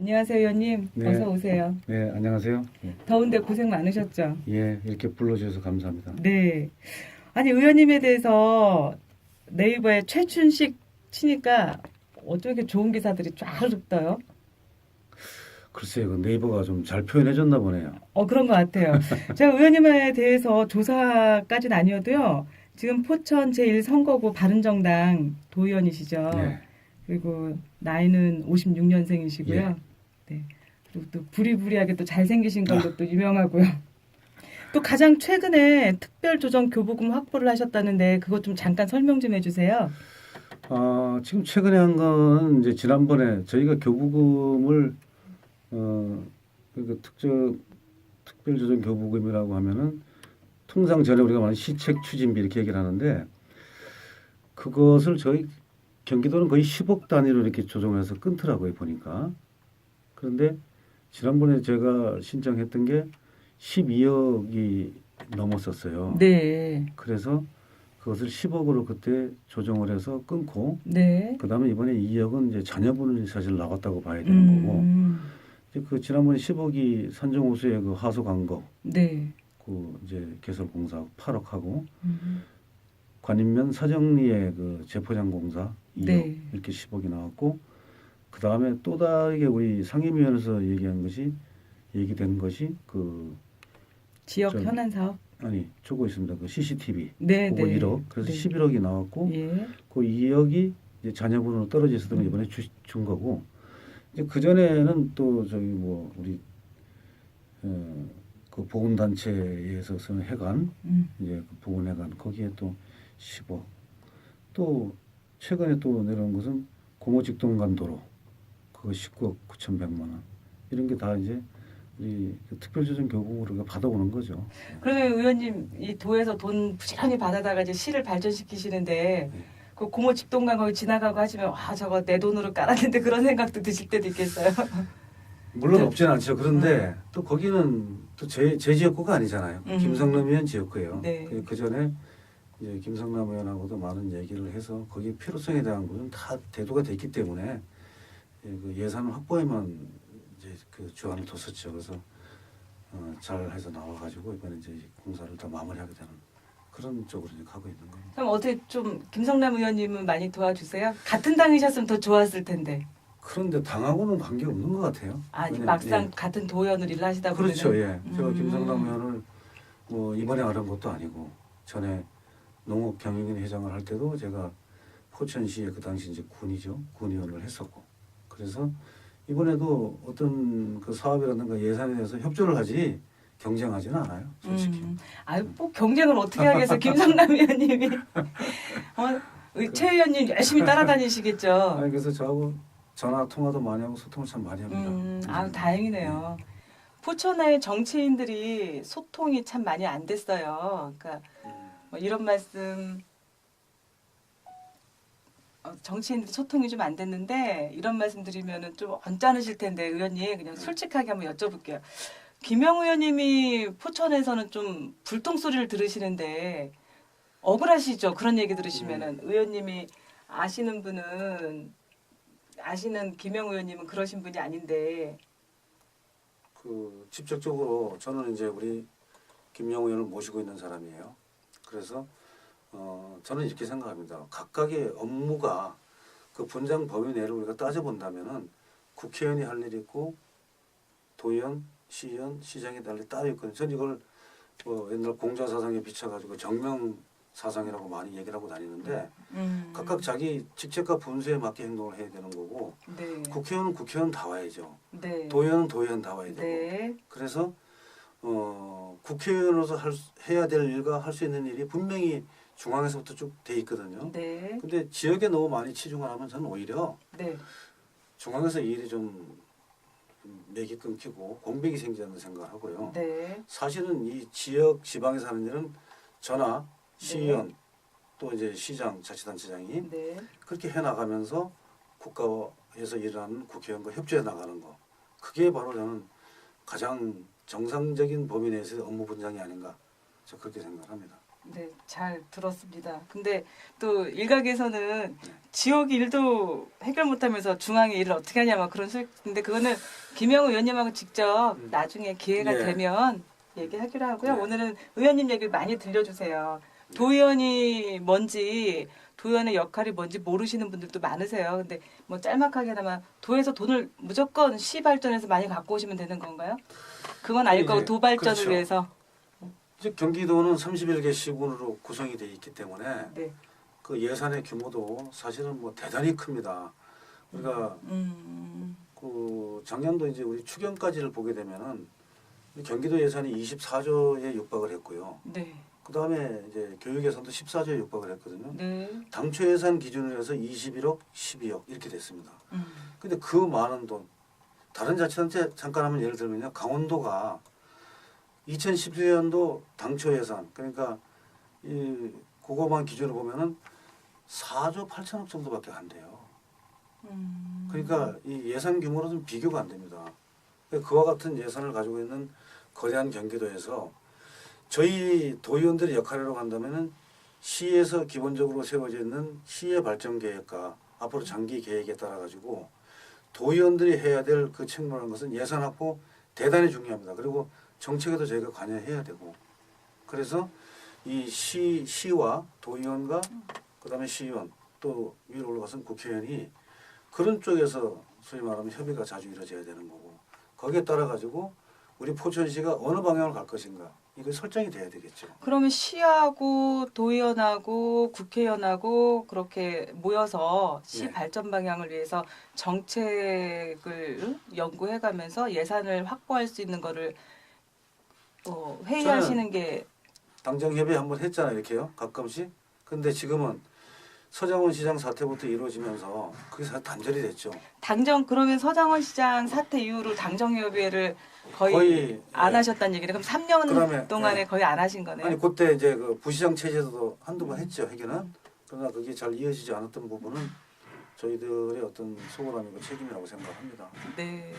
안녕하세요, 의원님. 네. 어서 오세요. 네, 안녕하세요. 네. 더운데 고생 많으셨죠? 예, 이렇게 불러주셔서 감사합니다. 네. 아니, 의원님에 대해서 네이버에 최춘식 치니까 어쩜 이렇게 좋은 기사들이 쫙 떠요? 글쎄요, 그 네이버가 좀 잘 표현해줬나 보네요. 그런 것 같아요. 제가 의원님에 대해서 조사까지는 아니어도요. 지금 포천 제1선거구 바른정당 도의원이시죠. 예, 그리고 나이는 56년생이시고요. 예. 네. 그리고 또 부리부리하게 또 잘생기신 걸로 또 유명하고요. 또 가장 최근에 특별조정 교부금 확보를 하셨다는데 그것 좀 잠깐 설명 좀 해주세요. 지금 최근에 한 건 이제 지난번에 저희가 교부금을 그러니까 특별조정 교부금이라고 하면은 통상 전에 우리가 말하는 시책 추진비 이렇게 얘기를 하는데 그것을 저희 경기도는 거의 10억 단위로 이렇게 조정을 해서 끊더라고요, 보니까. 그런데 지난번에 제가 신청했던 게 12억이 넘었었어요. 네. 그래서 그것을 10억으로 그때 조정을 해서 끊고, 네. 그다음에 이번에 2억은 이제 자녀분이 사실 나왔다고 봐야 되는 거고, 이제 그 지난번에 10억이 산정호수의 그 하수 광거, 네. 그 이제 개설 공사 8억하고, 음. 관인면 사정리의 그 재포장 공사 2억 네. 이렇게 10억이 나왔고, 그 다음에 또 다르게 우리 상임위원회에서 얘기된 것이 그 지역 저 현안 사업. 아니 저거 있습니다. 그 CCTV 네, 그거 네. 1억 그래서 네. 11억이 나왔고 예. 그 2억이 이제 자녀분으로 떨어져 있었던 거 이번에 준 거고 이제 그 전에는 또 저기 뭐 우리 그 보건단체에서 쓰는 해관 이제 그 보건해관 거기에 또 10억 또 최근에 또 내려온 것은 고모직동간도로 그거 19억 9,100만 원 이런 게 다 이제 우리 그 특별조정 교부금으로 우리가 받아오는 거죠. 그러면 의원님 이 도에서 돈 부지런히 받아다가 이제 시를 발전시키시는데 네. 그 고모 집동간 거기 지나가고 하시면 와 저거 내 돈으로 깔았는데 그런 생각도 드실 때도 있겠어요. 물론 없지는 않죠. 그런데 또 거기는 또 제 지역구가 아니잖아요. 김성남 의원 지역구예요. 네. 그 전에 이제 김성남 의원하고도 많은 얘기를 해서 거기 필요성에 대한 부분은 다 대두가 됐기 때문에 그 예산 확보에만 이제 그 주안을 뒀었죠. 그래서 잘 해서 나와가지고 이번에 이제 공사를 다 마무리하게 되는 그런 쪽으로 이제 가고 있는 거예요. 그럼 어떻게 좀 김성남 의원님은 많이 도와주세요? 같은 당이셨으면 더 좋았을 텐데. 그런데 당하고는 관계 없는 것 같아요. 아니 왜냐면, 막상 같은 도의원으로 일을 하시다 보면 그렇죠. 예. 제가 김성남 의원을 뭐 이번에 알은 것도 아니고 전에 농업경영인 회장을 할 때도 제가 포천시에 그 당시 이제 군이죠. 군의원을 했었고. 그래서 이번에도 어떤 그 사업이라든가 예산에 대해서 협조를 하지 경쟁하지는 않아요. 솔직히. 아유 뭐 경쟁을 어떻게 하겠어 김성남 의원님이. 최 의원님 열심히 따라다니시겠죠. 아니 그래서 저하고 전화 통화도 많이 하고 소통을 참 많이 합니다. 아유 다행이네요. 포천의 정치인들이 소통이 참 많이 안 됐어요. 그러니까 뭐 이런 말씀 정치인들이 소통이 좀 안 됐는데 이런 말씀 드리면은 좀 언짢으실 텐데 의원님 그냥 솔직하게 한번 여쭤볼게요. 김영 의원님이 포천에서는 좀 불통 소리를 들으시는데 억울하시죠? 그런 얘기 들으시면은 의원님이 아시는 분은 아시는 김영 의원님은 그러신 분이 아닌데 그 직접적으로 저는 이제 우리 김영우 의원을 모시고 있는 사람이에요. 그래서 저는 이렇게 생각합니다. 각각의 업무가 그 분장 범위 내를 우리가 따져본다면은 국회의원이 할 일이 있고 도의원, 시의원, 시장이 할 일이 따로 있거든요. 저는 이걸 뭐 옛날 공자사상에 비춰가지고 정명사상이라고 많이 얘기를 하고 다니는데 각각 자기 직책과 분수에 맞게 행동을 해야 되는 거고 네. 국회의원은 국회의원 다 와야죠. 네. 도의원은 도의원 다 와야 되고 네. 그래서 국회의원으로서 해야 될 일과 할 수 있는 일이 분명히 중앙에서부터 쭉 돼 있거든요. 네. 근데 지역에 너무 많이 치중을 하면 저는 오히려 네. 중앙에서 이 일이 좀 맥이 끊기고 공백이 생기는 생각을 하고요. 네. 사실은 이 지역 지방에서 하는 일은 전화, 시의원 또 이제 시장, 자치단체장이 네. 그렇게 해나가면서 국가에서 일하는 국회의원과 협조해 나가는 거. 그게 바로 저는 가장 정상적인 범위 내에서의 업무 분장이 아닌가. 저 그렇게 생각합니다. 네, 잘 들었습니다. 근데 또 일각에서는 지역 일도 해결 못하면서 중앙의 일을 어떻게 하냐 막 그런 소리. 근데 그거는 김영우 의원님하고 직접 나중에 기회가 예. 되면 얘기하기로 하고요. 네. 오늘은 의원님 얘기를 많이 들려주세요. 도의원이 뭔지, 도의원의 역할이 뭔지 모르시는 분들도 많으세요. 근데 뭐 짤막하게나마 도에서 돈을 무조건 시 발전에서 많이 갖고 오시면 되는 건가요? 그건 아닐 거고 이제 도발전을 그렇죠. 위해서. 이제 경기도는 31개 시군으로 구성이 되어 있기 때문에 네. 그 예산의 규모도 사실은 뭐 대단히 큽니다. 우리가 그 작년도 이제 우리 추경까지를 보게 되면은 경기도 예산이 24조에 육박을 했고요. 네. 그 다음에 이제 교육 예산도 14조에 육박을 했거든요. 네. 당초 예산 기준으로 해서 21억, 12억 이렇게 됐습니다. 음. 근데 그 많은 돈, 다른 자치단체 잠깐 한번 예를 들면요. 강원도가 2017년도 당초 예산, 그러니까 이 그거만 기준으로 보면은 4조 8천억 정도밖에 안 돼요. 그러니까 이 예산 규모로 좀 비교가 안 됩니다. 그와 같은 예산을 가지고 있는 거대한 경기도에서 저희 도의원들의 역할이라고 한다면은 시에서 기본적으로 세워져 있는 시의 발전 계획과 앞으로 장기 계획에 따라 가지고 도의원들이 해야 될 그 책무라는 것은 예산 확보 대단히 중요합니다. 그리고 정책에도 저희가 관여해야 되고 그래서 이 시와 도의원과 그다음에 시의원 또 위로 올라가서는 국회의원이 그런 쪽에서 소위 말하면 협의가 자주 이루어져야 되는 거고 거기에 따라 가지고 우리 포천시가 어느 방향으로 갈 것인가 이거 설정이 돼야 되겠죠. 그러면 시하고 도의원하고 국회의원하고 그렇게 모여서 시 네. 발전 방향을 위해서 정책을 연구해가면서 예산을 확보할 수 있는 거를 회의하시는 게 당정 협의 한번 했잖아요, 이렇게요, 가끔씩. 근데 지금은 서장훈 시장 사태부터 이루어지면서 그게 사실 단절이 됐죠. 그러면 서장원 시장 사태 이후로 당정협의회를 거의 거의, 안 예. 하셨다는 얘기를 그럼 3년 그러면, 동안에 예. 거의 안 하신 거네요. 아니 그때 이제 그 부시장 체제에서도 한두 번 했죠, 회견은. 그러나 그게 잘 이어지지 않았던 부분은 저희들의 어떤 소홀함이고 책임이라고 생각합니다. 네.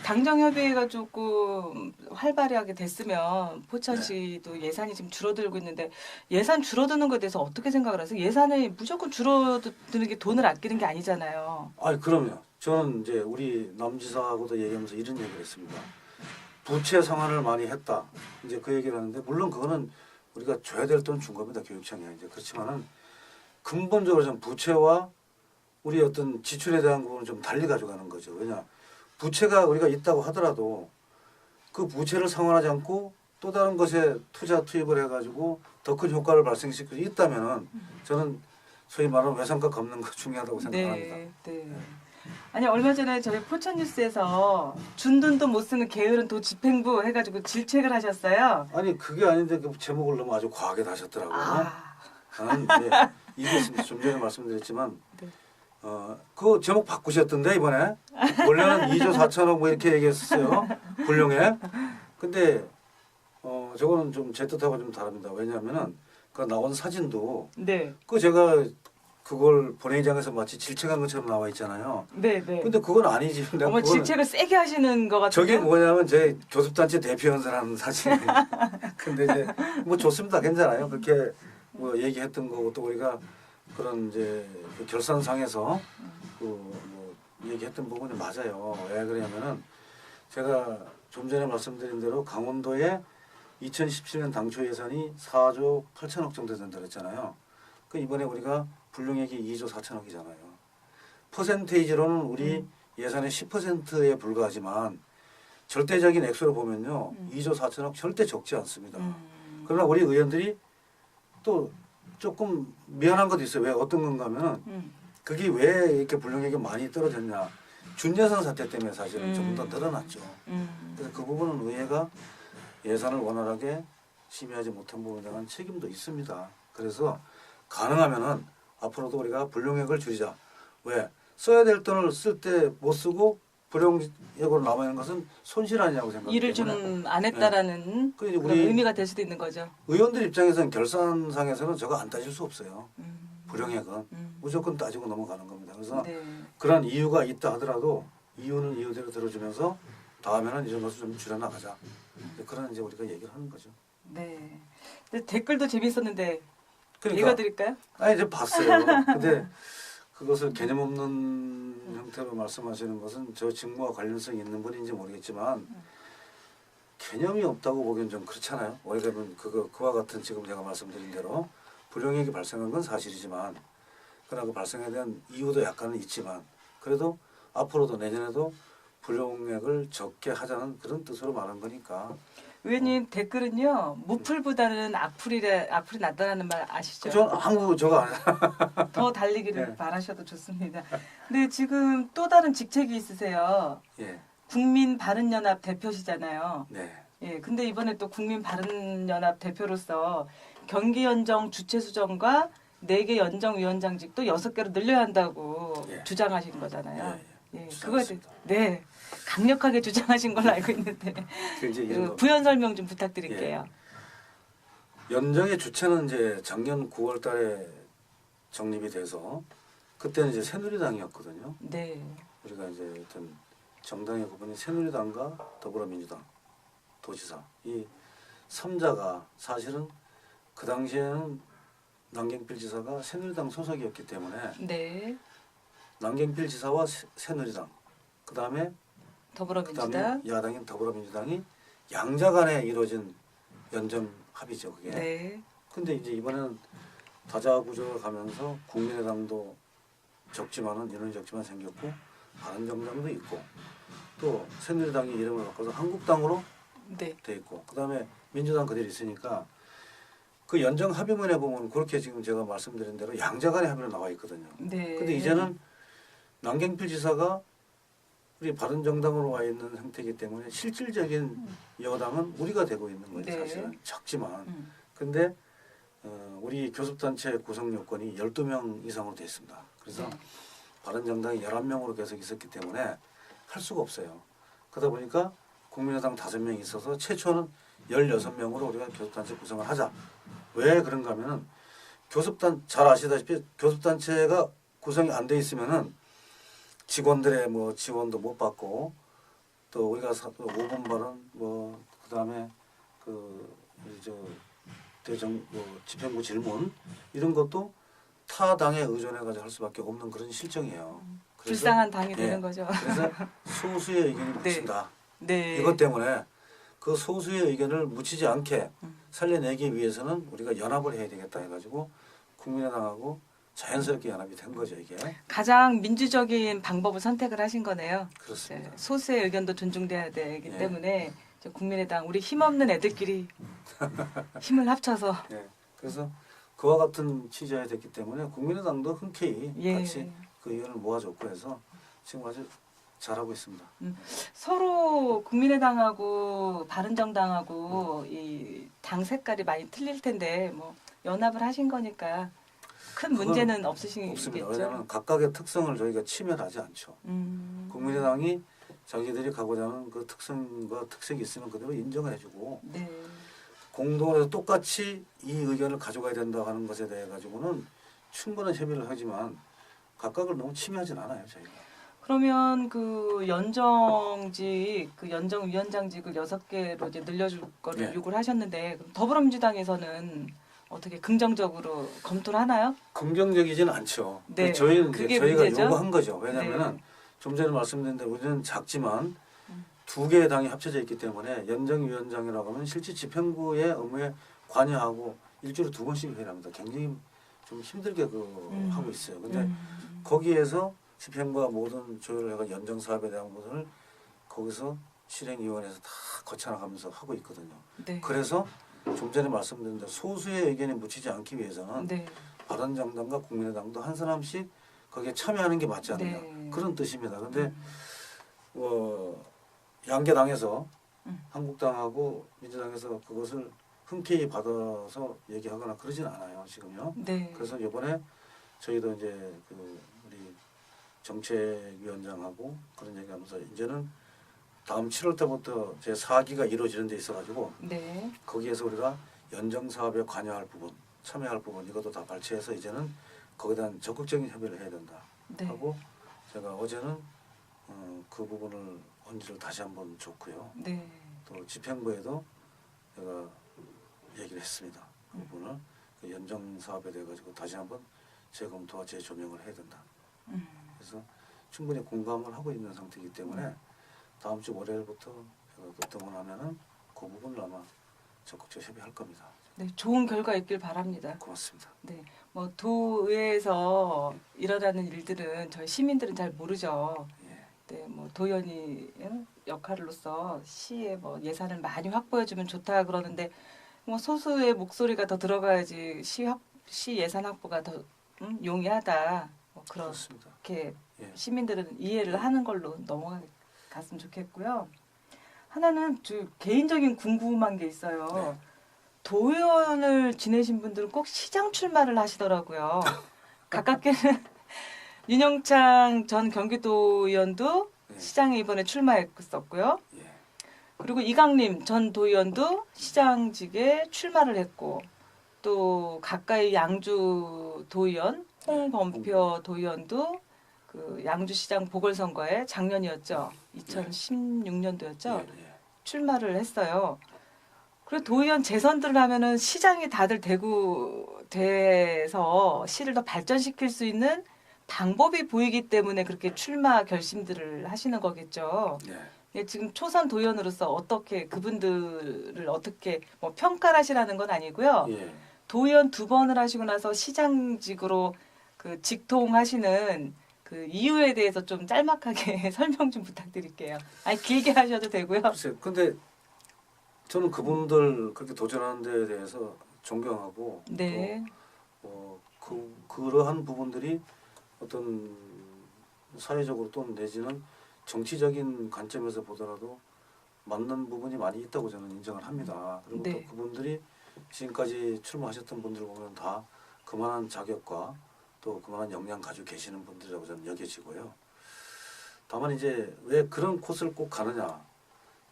당정협의회가 조금 활발하게 됐으면 포천시도 예산이 지금 줄어들고 있는데 예산 줄어드는 것에 대해서 어떻게 생각을 하세요? 예산이 무조건 줄어드는 게 돈을 아끼는 게 아니잖아요. 아니 그럼요. 저는 이제 우리 남지사하고도 얘기하면서 이런 얘기를 했습니다. 부채 상환을 많이 했다. 이제 그 얘기를 하는데 물론 그거는 우리가 줘야 될 돈 준 겁니다. 교육청이 이제 그렇지만은 근본적으로 좀 부채와 우리 어떤 지출에 대한 부분을 좀 달리 가져가는 거죠. 왜냐 부채가 우리가 있다고 하더라도 그 부채를 상환하지 않고 또 다른 것에 투입을 해가지고 더 큰 효과를 발생시킬 수 있다면은 저는 소위 말하는 외상값 갚는 거 중요하다고 생각합니다. 네, 네. 아니 얼마 전에 저희 포천 뉴스에서 준 돈도 못 쓰는 게으른 도 집행부 해가지고 질책을 하셨어요. 아니 그게 아닌데 그 제목을 너무 아주 과하게 다셨더라고요. 아, 저는 이게 있습니다. 좀 전에 말씀드렸지만 네. 그 제목 바꾸셨던데 이번에 원래는 2조 4천억 뭐 이렇게 얘기했었어요. 훌륭해. 근데 저거는 좀 제 뜻하고 좀 다릅니다. 왜냐하면은 그 나온 사진도 네, 그 제가 그걸 본회의장에서 마치 질책한 것처럼 나와 있잖아요. 네, 네. 근데 그건 아니지. 내가 어머 그거는 질책을 세게 하시는 것 같아요. 저게 뭐냐면 제 교섭단체 대표 연설하는 사진이에요. 근데 이제 뭐 좋습니다. 괜찮아요. 그렇게 뭐 얘기했던 거고 또 우리가 그런 이제 그 결산상에서 그 뭐 얘기했던 부분이 맞아요. 왜 그러냐면은 제가 좀 전에 말씀드린 대로 강원도에 2017년 당초 예산이 4조 8천억 정도 된다고 했잖아요. 그 이번에 우리가 불용액이 2조 4천억이잖아요. 퍼센테이지로는 우리 예산의 10%에 불과하지만 절대적인 액수로 보면요. 2조 4천억 절대 적지 않습니다. 그러나 우리 의원들이 또 조금 미안한 것도 있어요. 왜 어떤 건가 하면은 그게 왜 이렇게 불용액이 많이 떨어졌냐. 준예산 사태 때문에 사실은 좀 더 늘어났죠. 그래서 그 부분은 의회가 예산을 원활하게 심의하지 못한 부분에 대한 책임도 있습니다. 그래서 가능하면은 앞으로도 우리가 불용액을 줄이자. 왜? 써야 될 돈을 쓸 때 못 쓰고 불용액으로 남아있는 것은 손실 아니냐고 생각하기 일을 때문에 좀 안 했다라는 그래서 그런 우리 의미가 될 수도 있는 거죠. 의원들 입장에서는 결산상에서는 저거 안 따질 수 없어요. 불용액은 음. 무조건 따지고 넘어가는 겁니다. 그래서 네. 그런 이유가 있다 하더라도 이유는 이유대로 들어주면서 다음에는 이런 것을 좀 줄여나가자. 그런 이제 우리가 얘기를 하는 거죠. 네. 근데 댓글도 재밌었는데 그러니까 읽어드릴까요? 아니 이제 봤어요. 근데 그것을 개념 없는 형태로 말씀하시는 것은 저 직무와 관련성이 있는 분인지 모르겠지만 개념이 없다고 보기엔 좀 그렇잖아요. 왜냐하면 그와 같은 지금 제가 말씀드린 대로 불용액이 발생한 건 사실이지만 그러나 그 발생에 대한 이유도 약간은 있지만 그래도 앞으로도 내년에도 불용액을 적게 하자는 그런 뜻으로 말한 거니까. 의원님 댓글은요 무풀보다는 악플이 낫다는 말 아시죠? 전 아무 저거 안 해요. 더 달리기를 예. 바라셔도 좋습니다. 근데 지금 또 다른 직책이 있으세요. 예. 국민바른연합 대표시잖아요. 네. 예, 근데 이번에 또 국민바른연합 대표로서 경기연정 주최수정과 4개 연정위원장직도 6개로 늘려야 한다고 예. 주장하신 거잖아요. 예. 예, 그거에 대해 주장했습니다. 네 강력하게 주장하신 걸로 알고 있는데 그 이제 이런 거. 부연 설명 좀 부탁드릴게요. 연정의 주체는 이제 작년 9월달에 정립이 돼서 그때는 이제 새누리당이었거든요. 네, 우리가 이제 어떤 정당의 구분이 새누리당과 더불어민주당, 도지사 이 3자가 사실은 그 당시에는 남경필 지사가 새누리당 소속이었기 때문에 네, 남경필 지사와 새누리당 그다음에 더불어민주당, 야당인 더불어민주당이 양자 간에 이루어진 연정 합의죠 그게. 네, 근데 이제 이번에는 다자구조를 가면서 국민의당도 적지만은 인원이 적지만 생겼고 바른정당도 있고 또 새누리당이 이름을 바꿔서 한국당으로 네, 돼 있고 그다음에 민주당 그대로 있으니까 그 연정 합의문에 보면 그렇게 지금 제가 말씀드린 대로 양자 간의 합의로 나와 있거든요. 네. 근데 이제는 남경필 지사가 우리 바른정당으로 와 있는 형태이기 때문에 실질적인 여당은 우리가 되고 있는 거예요. 네. 사실은 작지만. 근데 우리 교섭단체 구성 요건이 12명 이상으로 되어 있습니다. 그래서 네. 바른정당이 11명으로 계속 있었기 때문에 할 수가 없어요. 그러다 보니까 국민의당 5명이 있어서 최초는 16명으로 우리가 교섭단체 구성을 하자. 왜 그런가 하면은 잘 아시다시피 교섭단체가 구성이 안 돼 있으면은 직원들의 뭐 지원도 못 받고 또 우리가 5분 발언 뭐 그다음에 저 대정 뭐 집행부 질문 이런 것도 타 당에 의존해 가지고 할 수밖에 없는 그런 실정이에요. 그래서 불쌍한 당이 되는 예. 거죠. 그래서 소수의 의견이 묻힌다. 네. 이것 때문에 그 소수의 의견을 묻히지 않게 살려내기 위해서는 우리가 연합을 해야 되겠다 해가지고 국민의당하고 자연스럽게 연합이 된 거죠 이게. 가장 민주적인 방법을 선택을 하신 거네요. 그렇습니다. 네, 소수의 의견도 존중돼야 되기 예. 때문에 이제 국민의당 우리 힘없는 애들끼리 힘을 합쳐서 예. 그래서 그와 같은 취지가 됐기 때문에 국민의당도 흔쾌히 예. 같이 그 의견을 모아줬고 해서 지금 아주 잘하고 있습니다. 서로 국민의당하고 바른정당하고 이 당 색깔이 많이 틀릴 텐데 뭐 연합을 하신 거니까 큰 문제는 없습니다. 없으시겠죠. 왜냐하면 각각의 특성을 저희가 침해하지 않죠. 국민의당이 자기들이 가고자 하는 그 특성과 특색이 있으면 그대로 인정을 해주고 네. 공동으로 똑같이 이 의견을 가져가야 된다 하는 것에 대해 가지고는 충분한 협의를 하지만 각각을 너무 침해하진 않아요 저희가. 그러면 그 연정직, 그 연정위원장직을 6개로 이제 늘려줄 거를 네. 요구를 하셨는데 그럼 더불어민주당에서는 어떻게 긍정적으로 검토를 하나요? 긍정적이지는 않죠. 네, 저희는 이제 그게 저희가 문제죠? 요구한 거죠. 왜냐하면은 네. 좀 전에 말씀드린 대로 우리는 작지만 2개의 당이 합쳐져 있기 때문에 연정위원장이라고 하면 실제 집행부의 업무에 관여하고 일주일에 2번씩 회의를 합니다. 굉장히 좀 힘들게 하고 있어요. 근데 거기에서 집행부가 모든 조율을 해가 연정 사업에 대한 것을 거기서 실행위원회에서 다 거쳐나가면서 하고 있거든요. 네. 그래서 좀 전에 말씀드린 대로 소수의 의견에 묻히지 않기 위해서는 네. 바른정당과 국민의당도 한 사람씩 거기에 참여하는 게 맞지 않느냐 네. 그런 뜻입니다. 근데 양개 당에서 한국당하고 민주당에서 그것을 흔쾌히 받아서 얘기하거나 그러진 않아요 지금요. 네. 그래서 이번에 저희도 이제 우리 정책위원장하고 그런 얘기하면서 이제는 다음 7월 때부터 제 4기가 이루어지는 데 있어가지고 네. 거기에서 우리가 연정 사업에 관여할 부분, 참여할 부분 이것도 다 발췌해서 이제는 거기에 대한 적극적인 협의를 해야 된다 네. 하고 제가 어제는 그 부분을 언지를 다시 한번 줬고요. 네. 또 집행부에도 제가 얘기를 했습니다. 그 부분을 그 연정 사업에 대해 가지고 다시 한번 재검토와 재조명을 해야 된다. 그래서 충분히 공감을 하고 있는 상태이기 때문에 다음 주 월요일부터 제가 또 등원하면은 그 부분을 아마 적극적으로 협의할 겁니다. 네, 좋은 결과 있길 바랍니다. 고맙습니다. 네, 뭐 도의회에서 일어나는 일들은 저희 시민들은 잘 모르죠. 예. 네, 뭐 도의원이 역할로서 시에 뭐 예산을 많이 확보해주면 좋다 그러는데 뭐 소수의 목소리가 더 들어가야지 시 예산 확보가 더 용이하다. 뭐 그렇습니다. 그렇게 예. 시민들은 이해를 하는 걸로 넘어갔으면 좋겠고요. 하나는 개인적인 궁금한 게 있어요. 네. 도의원을 지내신 분들은 꼭 시장 출마를 하시더라고요. 가깝게는 윤영창 전 경기도의원도 네. 시장에 이번에 출마했었고요. 예. 그리고 이강림 전 도의원도 시장직에 출마를 했고 또 가까이 양주 도의원 홍범표 도의원도 그 양주시장 보궐선거에 작년이었죠. 2016년도였죠. 예. 예. 출마를 했어요. 그리고 도의원 재선들을 하면은 시장이 다들 돼서 시를 더 발전시킬 수 있는 방법이 보이기 때문에 그렇게 출마 결심들을 하시는 거겠죠. 예. 예, 지금 초선 도의원으로서 어떻게 그분들을 어떻게 뭐 평가를 하시라는 건 아니고요. 예. 도의원 2번을 하시고 나서 시장직으로 그 직통하시는 그 이유에 대해서 좀 짤막하게 설명 좀 부탁드릴게요. 아니 길게 하셔도 되고요. 글쎄, 근데 저는 그분들 그렇게 도전하는 데에 대해서 존경하고 네. 또 그러한 부분들이 어떤 사회적으로 또는 내지는 정치적인 관점에서 보더라도 맞는 부분이 많이 있다고 저는 인정을 합니다. 그리고 네. 또 그분들이 지금까지 출마하셨던 분들 보면 다 그만한 자격과 또 그만한 역량 가지고 계시는 분들이라고 저는 여겨지고요. 다만 이제 왜 그런 코스를 꼭 가느냐.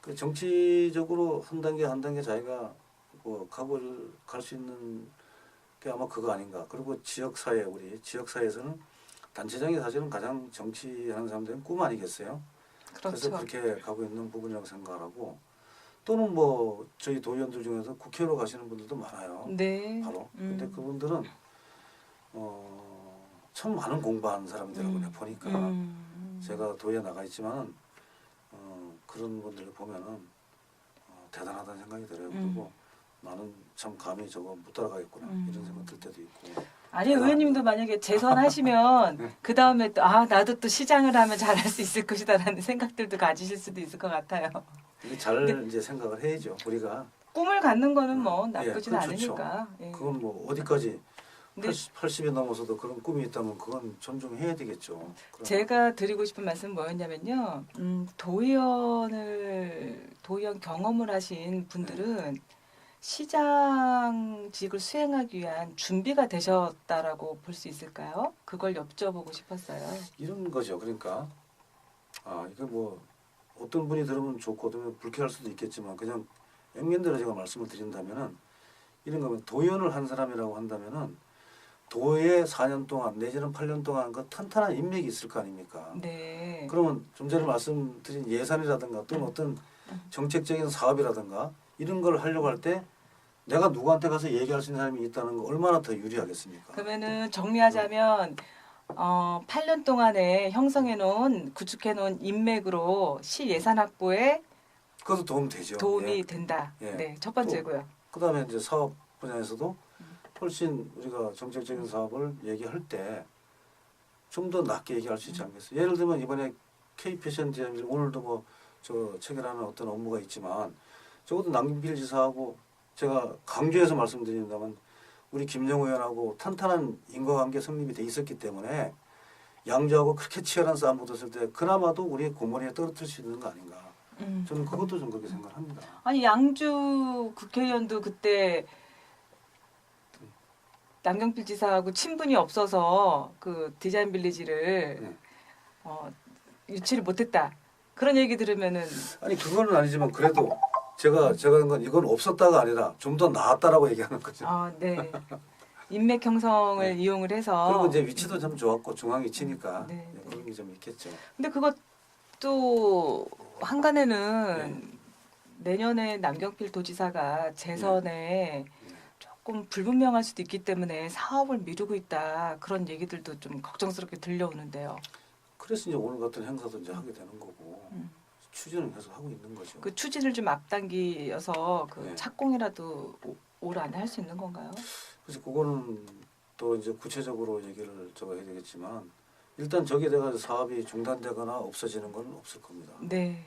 그 정치적으로 한 단계 한 단계 자기가 뭐 각을 갈 수 있는 게 아마 그거 아닌가. 그리고 지역사회, 우리 지역사회에서는 단체장이 사실은 가장 정치하는 사람들은 꿈 아니겠어요? 그래서 그렇죠. 그렇게 가고 있는 부분이라고 생각하고 또는 뭐 저희 도의원들 중에서 국회로 가시는 분들도 많아요. 네. 바로. 근데 그분들은 참 많은 공부한 사람들이라고 내가 보니까 제가 도의에 나가 있지만은 그런 분들을 보면은 대단하다는 생각이 들어요. 그리고 나는 참 감히 저거 못 따라가겠구나 이런 생각 들 때도 있고. 아니 의원님도 만약에 재선하시면 그 다음에 또 나도 또 시장을 하면 잘할 수 있을 것이다라는 생각들도 가지실 수도 있을 것 같아요. 근데 잘 이제 생각을 해야죠. 우리가 꿈을 갖는 거는 뭐 나쁘진 그건 좋죠. 않으니까. 예. 그건 뭐 어디까지 근데 80이 넘어서도 그런 꿈이 있다면 그건 존중해야 되겠죠. 그럼. 제가 드리고 싶은 말씀은 뭐였냐면요. 도의원 경험을 하신 분들은 시장직을 수행하기 위한 준비가 되셨다라고 볼 수 있을까요? 그걸 여쭤보고 싶었어요. 이런 거죠. 그러니까 이게 뭐 어떤 분이 들으면 좋고 어떤 불쾌할 수도 있겠지만 그냥 액면대로 제가 말씀을 드린다면은 이런 거면 도의원을 한 사람이라고 한다면은 도에 4년 동안 내지는 8년 동안 그 탄탄한 인맥이 있을 거 아닙니까? 네. 그러면 좀 전에 말씀드린 예산이라든가 또는 어떤 정책적인 사업이라든가 이런 걸 하려고 할 때 내가 누구한테 가서 얘기할 수 있는 사람이 있다는 거 얼마나 더 유리하겠습니까? 그러면은 정리하자면 8년 동안에 구축해놓은 인맥으로 시 예산 확보에 그것도 도움 되죠. 도움이 예. 된다. 예. 네, 첫 번째고요. 그다음에 이제 사업 분야에서도 훨씬 우리가 정책적인 사업을 얘기할 때 좀 더 낮게 얘기할 수 있지 않겠어요? 예를 들면 이번에 K패션 디자인 오늘도 뭐 저 체결하는 어떤 업무가 있지만 적어도 남경필 지사하고 제가 강조해서 말씀드린다면 우리 김영우 의원하고 탄탄한 인과관계 성립이 돼 있었기 때문에 양주하고 그렇게 치열한 싸움 붙었을 때 그나마도 우리 고머리에 떨어뜨릴 수 있는 거 아닌가. 저는 그것도 좀 그렇게 생각합니다. 아니 양주 국회의원도 그때 남경필 지사하고 친분이 없어서 그 디자인 빌리지를 유치를 못했다. 그런 얘기 들으면은 아니 그거는 아니지만 그래도 제가 한 건 이건 없었다가 아니라 좀 더 나았다라고 얘기하는 거죠. 네. 인맥 형성을 네. 이용을 해서 그리고 이제 위치도 참 좋았고 중앙이 치니까 네, 네. 그런 게 좀 있겠죠. 근데 그것도 한간에는 내년에 남경필 도지사가 재선에 조금 불분명할 수도 있기 때문에 사업을 미루고 있다. 그런 얘기들도 좀 걱정스럽게 들려오는데요. 그래서 이제 오늘 같은 행사도 이제 하게 되는 거고 음. 추진을 계속 하고 있는 거죠. 그 추진을 좀 앞당기어서 그 네. 착공이라도 올 안에 할 수 있는 건가요? 그래서 그거는 또 이제 구체적으로 얘기를 제가 해야 되겠지만 일단 저기에 대해서 사업이 중단되거나 없어지는 건 없을 겁니다. 네.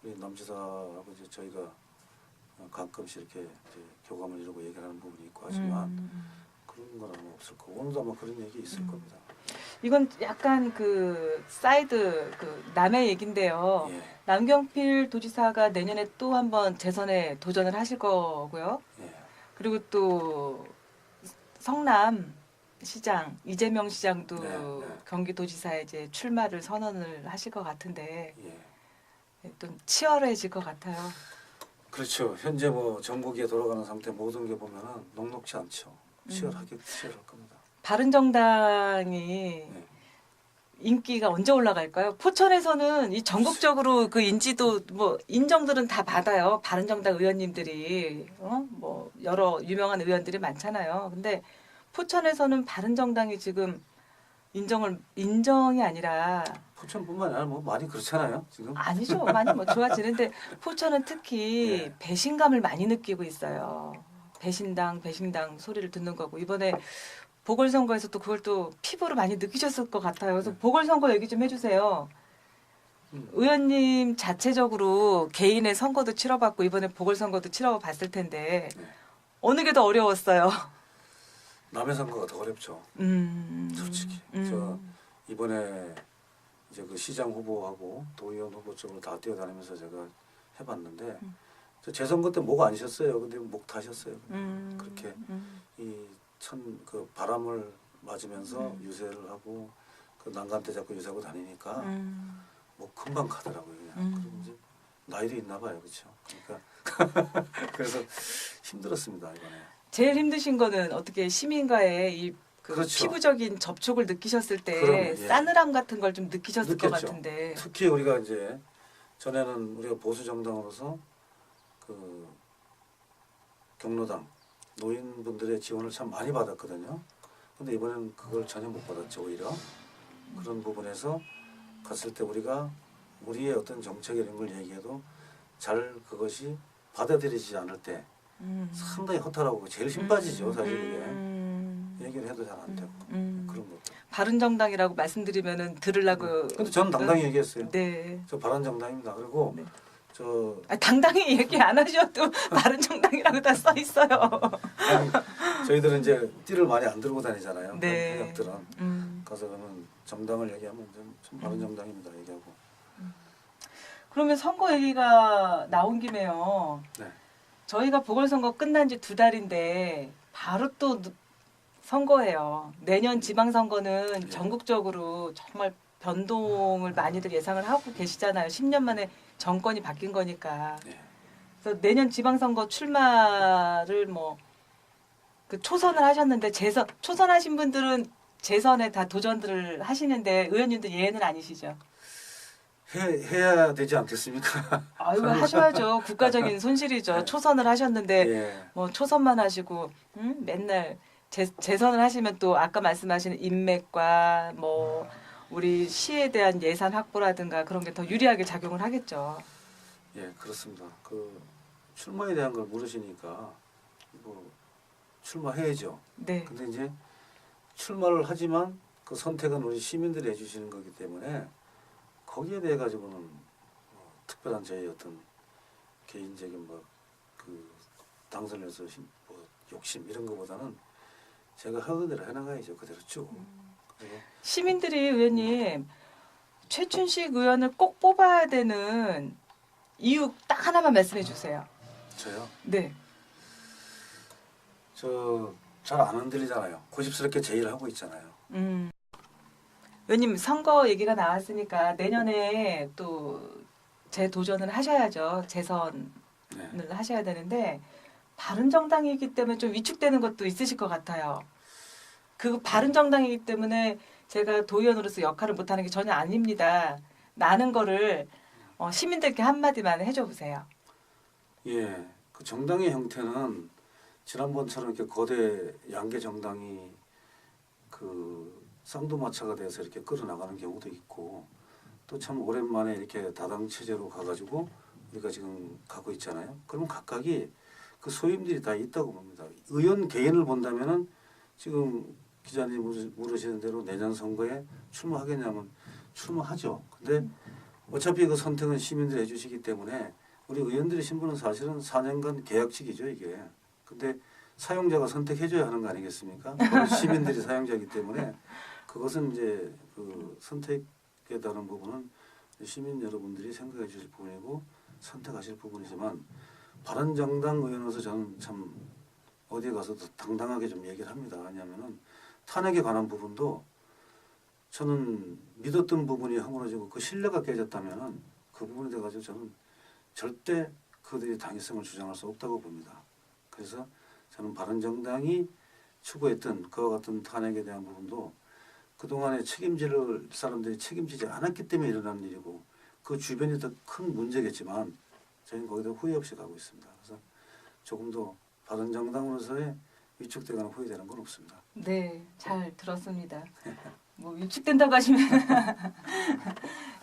우리 남지사하고 이제 저희가 가끔씩 이렇게 이제 교감을 이루고 얘기하는 부분이 있고 하지만 그런 건 아마 없을 거고 오늘도 아마 그런 얘기 있을 겁니다. 이건 약간 그 사이드 그 남의 얘긴데요. 예, 남경필 도지사가 내년에 또 한번 재선에 도전을 하실 거고요. 예, 그리고 또 성남 시장 이재명 시장도 네, 네. 경기도지사에 이제 출마를 선언을 하실 것 같은데 예. 또 치열해질 것 같아요. 그렇죠. 현재 뭐 전국에 돌아가는 상태 모든 게 보면은 녹록지 않죠. 치열할 겁니다. 바른정당이 네. 인기가 언제 올라갈까요? 포천에서는 이 전국적으로 그 인지도 뭐 인정들은 다 받아요. 바른정당 의원님들이 뭐 여러 유명한 의원들이 많잖아요. 근데 포천에서는 바른정당이 지금 인정이 아니라 포천뿐만 아니라 뭐 많이 그렇잖아요. 지금. 아니죠. 많이 뭐 좋아지는데 포천은 특히 네. 배신감을 많이 느끼고 있어요. 배신당 소리를 듣는 거고 이번에 보궐선거에서 또 그걸 또 피부로 많이 느끼셨을 것 같아요. 그래서 네. 보궐선거 얘기 좀 해주세요. 의원님 자체적으로 개인의 선거도 치러봤고 이번에 보궐선거도 치러봤을 텐데 네. 어느 게 더 어려웠어요? 남의 선거가 더 어렵죠. 솔직히. 저 이번에 이제 그 시장 후보하고 도의원 후보 쪽으로 다 뛰어다니면서 제가 해봤는데 저 재선거 때 목 안 쉬었어요. 근데 목 타셨어요. 그렇게 이 그 바람을 맞으면서 유세를 하고 그 난간대 잡고 유세하고 다니니까 뭐 금방 가더라고요. 그냥. 그리고 이제 나이도 있나 봐요. 그렇죠. 그러니까 그래서 힘들었습니다. 이번에. 제일 힘드신 거는 어떻게 시민과의 이 그 그렇죠. 피부적인 접촉을 느끼셨을 때 그럼요, 예. 싸늘함 같은 걸 좀 느끼셨을 것 느꼈죠. 같은데. 특히 우리가 이제 전에는 우리가 보수 정당으로서 그 경로당 노인분들의 지원을 참 많이 받았거든요. 근데 이번에는 그걸 전혀 못 받았죠. 오히려 그런 부분에서 갔을 때 우리가 우리의 어떤 정책 이런 걸 얘기해도 잘 그것이 받아들이지 않을 때 상당히 허탈하고 제일 힘 빠지죠. 사실 그게 얘기를 해도 잘 안 되고 그런 것도. 바른정당이라고 말씀드리면은 들으려고. 근데 저는 당당히 얘기했어요. 네. 저 바른정당입니다. 그리고 네. 저 당당히 얘기 안 하셔도 바른정당이라고 다 써 있어요. 아니, 저희들은 이제 띠를 많이 안 들고 다니잖아요. 네. 현역들은 가서 그러면 정당을 얘기하면 좀 바른정당입니다. 얘기하고. 그러면 선거 얘기가 나온 김에요. 네. 저희가 보궐선거 끝난 지 2달인데 바로 또 선거예요. 내년 지방선거는 예. 전국적으로 정말 변동을 많이들 예상을 하고 계시잖아요. 10년 만에 정권이 바뀐 거니까. 네. 그래서 내년 지방선거 출마를 뭐 그 초선을 하셨는데 초선하신 분들은 재선에 다 도전들을 하시는데 의원님들 예외는 아니시죠? 해야 되지 않겠습니까? 아유 하셔야죠. 국가적인 손실이죠. 네. 초선을 하셨는데 예. 뭐 초선만 하시고 맨날 재선을 하시면 또 아까 말씀하신 인맥과 뭐 우리 시에 대한 예산 확보라든가 그런 게 더 유리하게 작용을 하겠죠. 예, 그렇습니다. 그 출마에 대한 걸 물으시니까 뭐 출마해야죠. 네. 근데 이제 출마를 하지만 그 선택은 우리 시민들이 해주시는 거기 때문에 거기에 대해 가지고는 특별한 저희 어떤 개인적인 뭐 그 당선에서 뭐 욕심 이런 거보다는 제가 하던 대로 해나가야죠. 그대로 쭉. 그리고 시민들이 의원님 최춘식 의원을 꼭 뽑아야 되는 이유 딱 하나만 말씀해 주세요. 저요. 네. 저 잘 안 흔들리잖아요. 고집스럽게 제의를 하고 있잖아요. 의원님 선거 얘기가 나왔으니까 내년에 또 재도전을 하셔야죠. 재선을 네. 하셔야 되는데 바른정당이기 때문에 좀 위축되는 것도 있으실 것 같아요. 그 바른정당이기 때문에 제가 도의원으로서 역할을 못하는 게 전혀 아닙니다. 나는 거를 시민들께 한마디만 해줘 보세요. 예, 그 정당의 형태는 지난번처럼 이렇게 거대 양계 정당이 그 쌍두마차가 돼서 이렇게 끌어나가는 경우도 있고 또 참 오랜만에 이렇게 다당 체제로 가가지고 우리가 지금 가고 있잖아요. 그러면 각각이 그 소임들이 다 있다고 봅니다. 의원 개인을 본다면은 지금 기자님 물으시는 대로 내년 선거에 출마하겠냐면 출마하죠. 근데 어차피 그 선택은 시민들이 해주시기 때문에 우리 의원들의 신분은 사실은 4년간 계약직이죠 이게. 근데 사용자가 선택해줘야 하는 거 아니겠습니까? 시민들이 사용자이기 때문에 그것은 이제 그 선택에 따른 부분은 시민 여러분들이 생각해 주실 부분이고 선택하실 부분이지만 바른정당 의원으로서 저는 참 어디에 가서도 당당하게 좀 얘기를 합니다. 왜냐하면은 탄핵에 관한 부분도 저는 믿었던 부분이 허물어지고 그 신뢰가 깨졌다면은 그 부분에 대해 가지고 저는 절대 그들이 당위성을 주장할 수 없다고 봅니다. 그래서 저는 바른정당이 추구했던 그와 같은 탄핵에 대한 부분도 그동안에 책임질 사람들이 책임지지 않았기 때문에 일어난 일이고 그 주변이 더 큰 문제겠지만 저희는 거기다 후회 없이 가고 있습니다. 그래서 조금 더 바른정당으로서의 위축되거나 후회되는 건 없습니다. 네, 잘 들었습니다. 뭐 위축된다고 하시면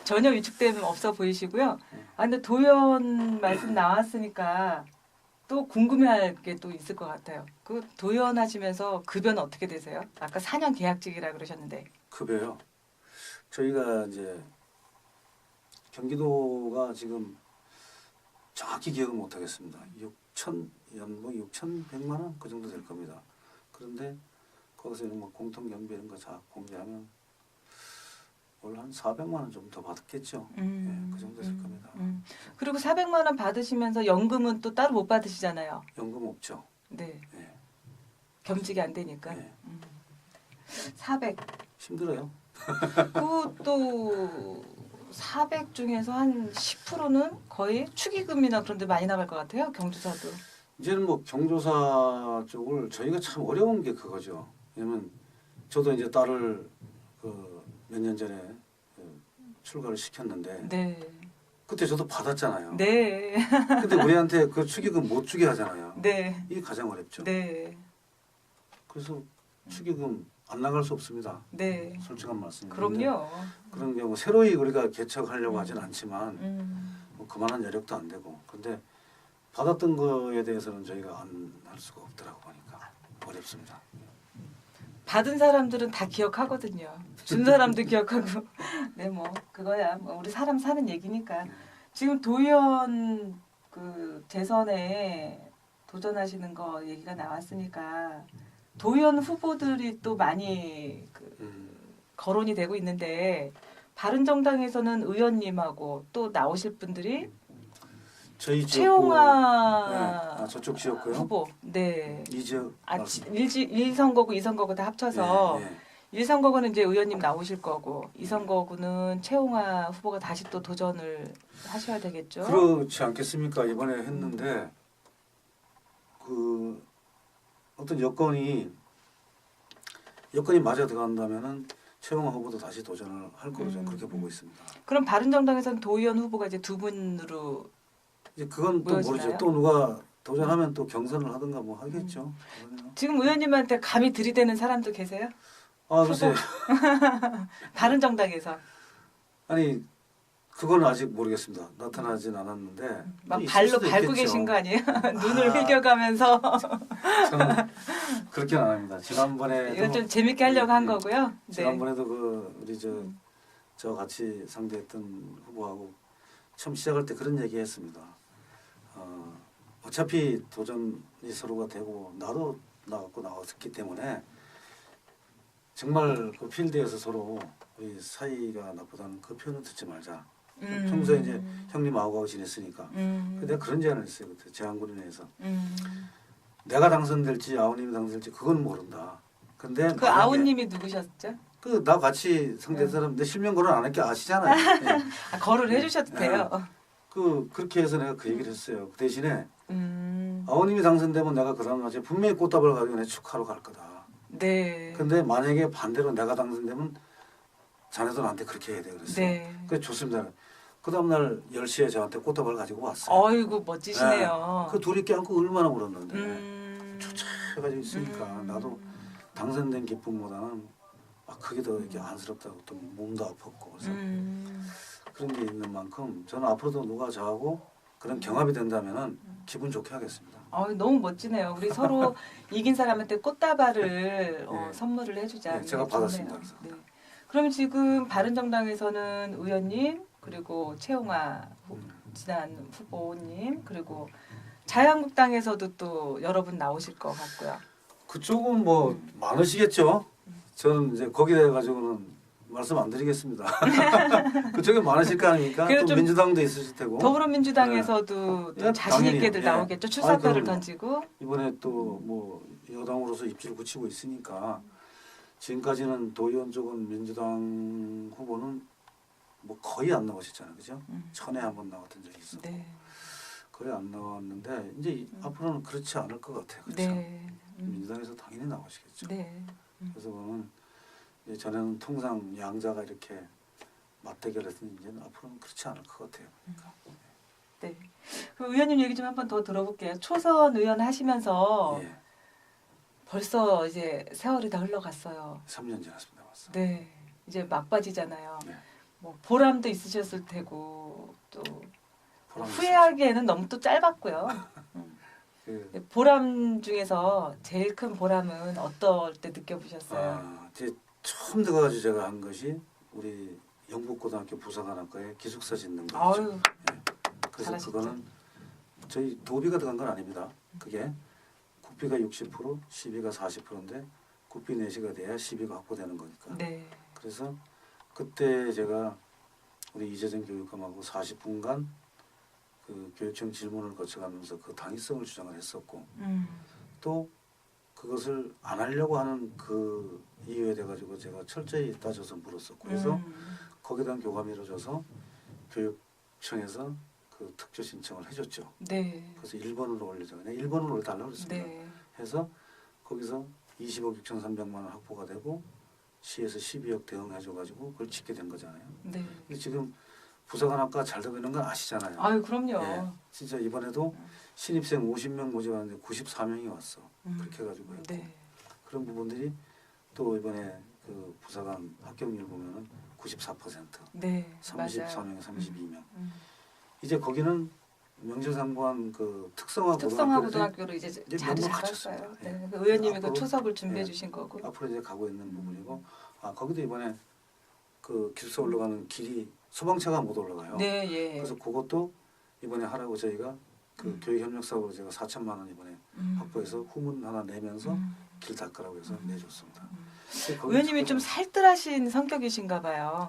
전혀 위축됨 없어 보이시고요. 아 근데 도연 말씀 나왔으니까 또 궁금해할 게 또 있을 것 같아요. 그 도연 하시면서 급여는 어떻게 되세요? 아까 4년 계약직이라 그러셨는데. 급여요. 저희가 이제 경기도가 지금 정확히 기억을 못 하겠습니다. 6,100만 원 그 정도 될 겁니다. 그런데 거기서 이런 뭐 공통 경비 이런 거 다 공개하면 올 한 400만 원 좀 더 받았겠죠. 예, 그 정도 될 겁니다. 그리고 400만 원 받으시면서 연금은 또 따로 못 받으시잖아요. 연금 없죠. 네. 예. 겸직이 안 되니까. 예. 400. 힘들어요. 그것도 400 중에서 한 10%는 거의 축의금이나 그런 데 많이 나갈 것 같아요. 경조사도. 이제는 뭐 경조사 쪽을 저희가 참 어려운 게 그거죠. 왜냐면 저도 이제 딸을 그 몇 년 전에 출가를 시켰는데 네. 그때 저도 받았잖아요. 네. 근데 우리한테 그 축의금 못 주게 하잖아요. 네. 이게 가장 어렵죠. 네. 그래서 축의금 안 나갈 수 없습니다. 네. 솔직한 말씀입니다. 그럼요. 그런 경우 새로이 우리가 개척하려고 하진 않지만 음. 뭐 그만한 여력도 안 되고 근데 받았던 거에 대해서는 저희가 안 할 수가 없더라고 보니까 어렵습니다. 받은 사람들은 다 기억하거든요. 준 사람도 기억하고. 네, 뭐 그거야. 뭐 우리 사람 사는 얘기니까. 지금 도의원 그 재선에 도전하시는 거 얘기가 나왔으니까 도의원 후보들이 또 많이 거론이 되고 있는데 바른정당에서는 의원님하고 또 나오실 분들이 저희 최용화 네. 저쪽 지역구요? 후보. 네. 이 지역 1선거구, 2선거구 다 합쳐서 네, 네. 1선거구는 이제 의원님 나오실 거고 2선거구는 최용화 후보가 다시 또 도전을 하셔야 되겠죠. 그렇지 않겠습니까? 이번에 했는데 그 어떤 여건이 맞아 들어간다면은 최용화 후보도 다시 도전을 할 거로 저는 그렇게 보고 있습니다. 그럼 바른정당에서는 도의원 후보가 이제 두 분으로 이제 그건 또 모여지나요? 모르죠. 또 누가 도전하면 또 경선을 하든가 뭐 하겠죠. 지금 의원님한테 감히 들이대는 사람도 계세요? 아 글쎄 바른정당에서 아니 그건 아직 모르겠습니다. 나타나진 않았는데 막 있을 발로 수도 밟고 있겠죠. 계신 거 아니에요? 눈을 흘겨가면서 저는 그렇게는 안 합니다. 지난번에 이건 좀 재밌게 하려고 한 거고요. 네. 지난번에도 그 우리 저 같이 상대했던 후보하고 처음 시작할 때 그런 얘기했습니다. 어차피 도전이 서로가 되고 나도 나왔기 때문에 정말 그 필드에서 서로 우리 사이가 나쁘다는 그 표현을 듣지 말자. 평소에 이제 형님하고 지냈으니까. 내가 그런 제안을 했어요. 그때 제안군인에서 내가 당선될지 아우님이 당선될지 그건 모른다. 근데 그 아우님이 누구셨죠? 그 나 같이 상대 사람 내 실명 거론 안 할 게 아시잖아요. 네. 아, 거를 해주셔도 돼요. 그렇게 해서 내가 그 얘기를 했어요. 그 대신에 아우님이 당선되면 내가 그 다음 날에 분명히 꽃다발을 가지고 내 축하러 갈 거다. 네. 근데 만약에 반대로 내가 당선되면 자네도 나한테 그렇게 해야 돼 그랬어요. 네. 그래서 좋습니다. 그 다음날 10시에 저한테 꽃다발을 가지고 왔어요. 어이구 멋지시네요. 그 둘이 껴안고 얼마나 울었는데 음. 해가지고 있으니까 나도 당선된 기쁨보다는 그게 더 이렇게 안쓰럽다고 또 몸도 아팠고 그래서 그런 게 있는 만큼 저는 앞으로도 누가 저하고 그런 경합이 된다면은 기분 좋게 하겠습니다. 너무 멋지네요. 우리 서로 이긴 사람한테 꽃다발을 네. 선물을 해주자. 네, 제가 받았습니다. 그래서. 네. 그럼 지금 바른정당에서는 의원님 그리고 최홍아 지난 후보님 그리고 자유한국당에서도 또 여러분 나오실 것 같고요. 그쪽은 뭐 많으시겠죠. 저는 이제 거기에 가지고는 말씀 안 드리겠습니다. 그쪽에 많으실 거 아닙니까? 그래도 또 좀 민주당도 있으실 테고. 더불어민주당에서도 또 예, 자신 당연히, 있게들 예. 나오겠죠. 출사표를 그럼요. 던지고. 이번에 또 뭐 여당으로서 입지를 굳히고 있으니까 지금까지는 도의원 쪽은 민주당 후보는 뭐 거의 안 나오셨잖아요, 그죠? 천에 한 번 나왔던 적이 있었고 네. 거의 안 나왔는데 이제 앞으로는 그렇지 않을 것 같아요, 그렇죠? 네. 민주당에서 당연히 나오시겠죠. 네. 그래서 그거는 이제 전에는 통상 양자가 이렇게 맞대결했더니 이제는 앞으로는 그렇지 않을 것 같아요. 네. 그 의원님 얘기 좀 한번 더 들어볼게요. 초선 의원 하시면서 예, 벌써 이제 세월이 다 흘러갔어요. 3년 지났습니다, 벌써. 네. 이제 막바지잖아요. 네. 뭐 보람도 있으셨을 테고 또 보람이 후회하기에는 너무 또 짧았고요. 그, 보람 중에서 제일 큰 보람은 어떨 때 느껴보셨어요? 이제 처음 들어가지고 제가 한 것이 우리 영북고등학교 부사관학과에 기숙사 짓는 거죠. 아유, 그래서 잘하셨죠. 그거는 저희 도비가 들어간 건 아닙니다. 그게 국비가 60%, 시비가 40%인데 국비 내시가 돼야 시비가 확보되는 거니까. 네. 그래서 그때 제가 우리 이재정 교육감하고 40분간 그 교육청 질문을 거쳐가면서 그 당위성을 주장을 했었고 또 그것을 안 하려고 하는 그 이유에 대해 가지고 제가 철저히 따져서 물었었고 그래서 거기에 대한 교감이 이루어져서 교육청에서 그 특조 신청을 해줬죠. 네. 그래서 1번으로 올려줘. 그냥 1번으로 올려달라고 그랬습니다. 네. 해서 거기서 20억 6,300만 원 확보가 되고 시에서 12억 대응해줘가지고 그걸 짓게 된 거잖아요. 네. 근데 지금 부사관학과 잘 되고 있는 건 아시잖아요. 아유, 그럼요. 예, 진짜 이번에도 신입생 50명 모집하는데 94명이 왔어. 그렇게 해가지고 했고 네. 그런 부분들이 또 이번에 그 부사관 합격률 보면은 94%, 네. 맞아요. 34명, 32명. 이제 이제 거기는 명실상부한 그 특성화 고등학교로 이제 이제 자리 면목 잡았어요. 갖췄습니다. 네. 예. 그 의원님이 그 앞으로, 초석을 준비해 예. 주신 거고. 앞으로 이제 가고 있는 부분이고 거기도 이번에 그 기숙사 올라가는 길이 소방차가 못 올라가요. 네, 예. 그래서 그것도 이번에 하라고 저희가 그 교육협력사업으로 제가 4천만 원 이번에 확보해서 후문 하나 내면서 길 닦으라고 해서 내줬습니다. 의원님이 좀 살뜰하신 성격이신가 봐요.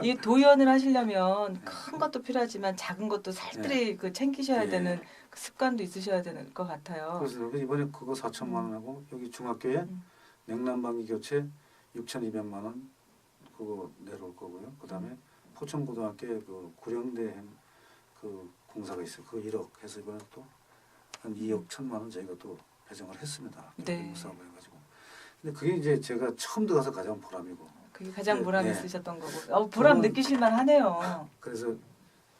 이 도의원을 하시려면 큰 것도 필요하지만 작은 것도 살뜰히 그 챙기셔야 예. 되는 그 습관도 있으셔야 되는 것 같아요. 그래서 이번에 그거 4천만 원하고 여기 중학교에 냉난방기 교체 6,200만 원 그거 내려올 거고요. 그다음에 포천고등학교에 그 구령대 그 공사가 있어요. 그 1억 해서 이번에 또 한 2억 1천만 원 저희가 또 배정을 했습니다. 네. 사업을 해가지고. 근데 그게 이제 제가 처음 들어가서 가장 보람이고. 그게 가장 네, 보람 네. 있으셨던 거고. 보람 저는- 느끼실만 하네요. 그래서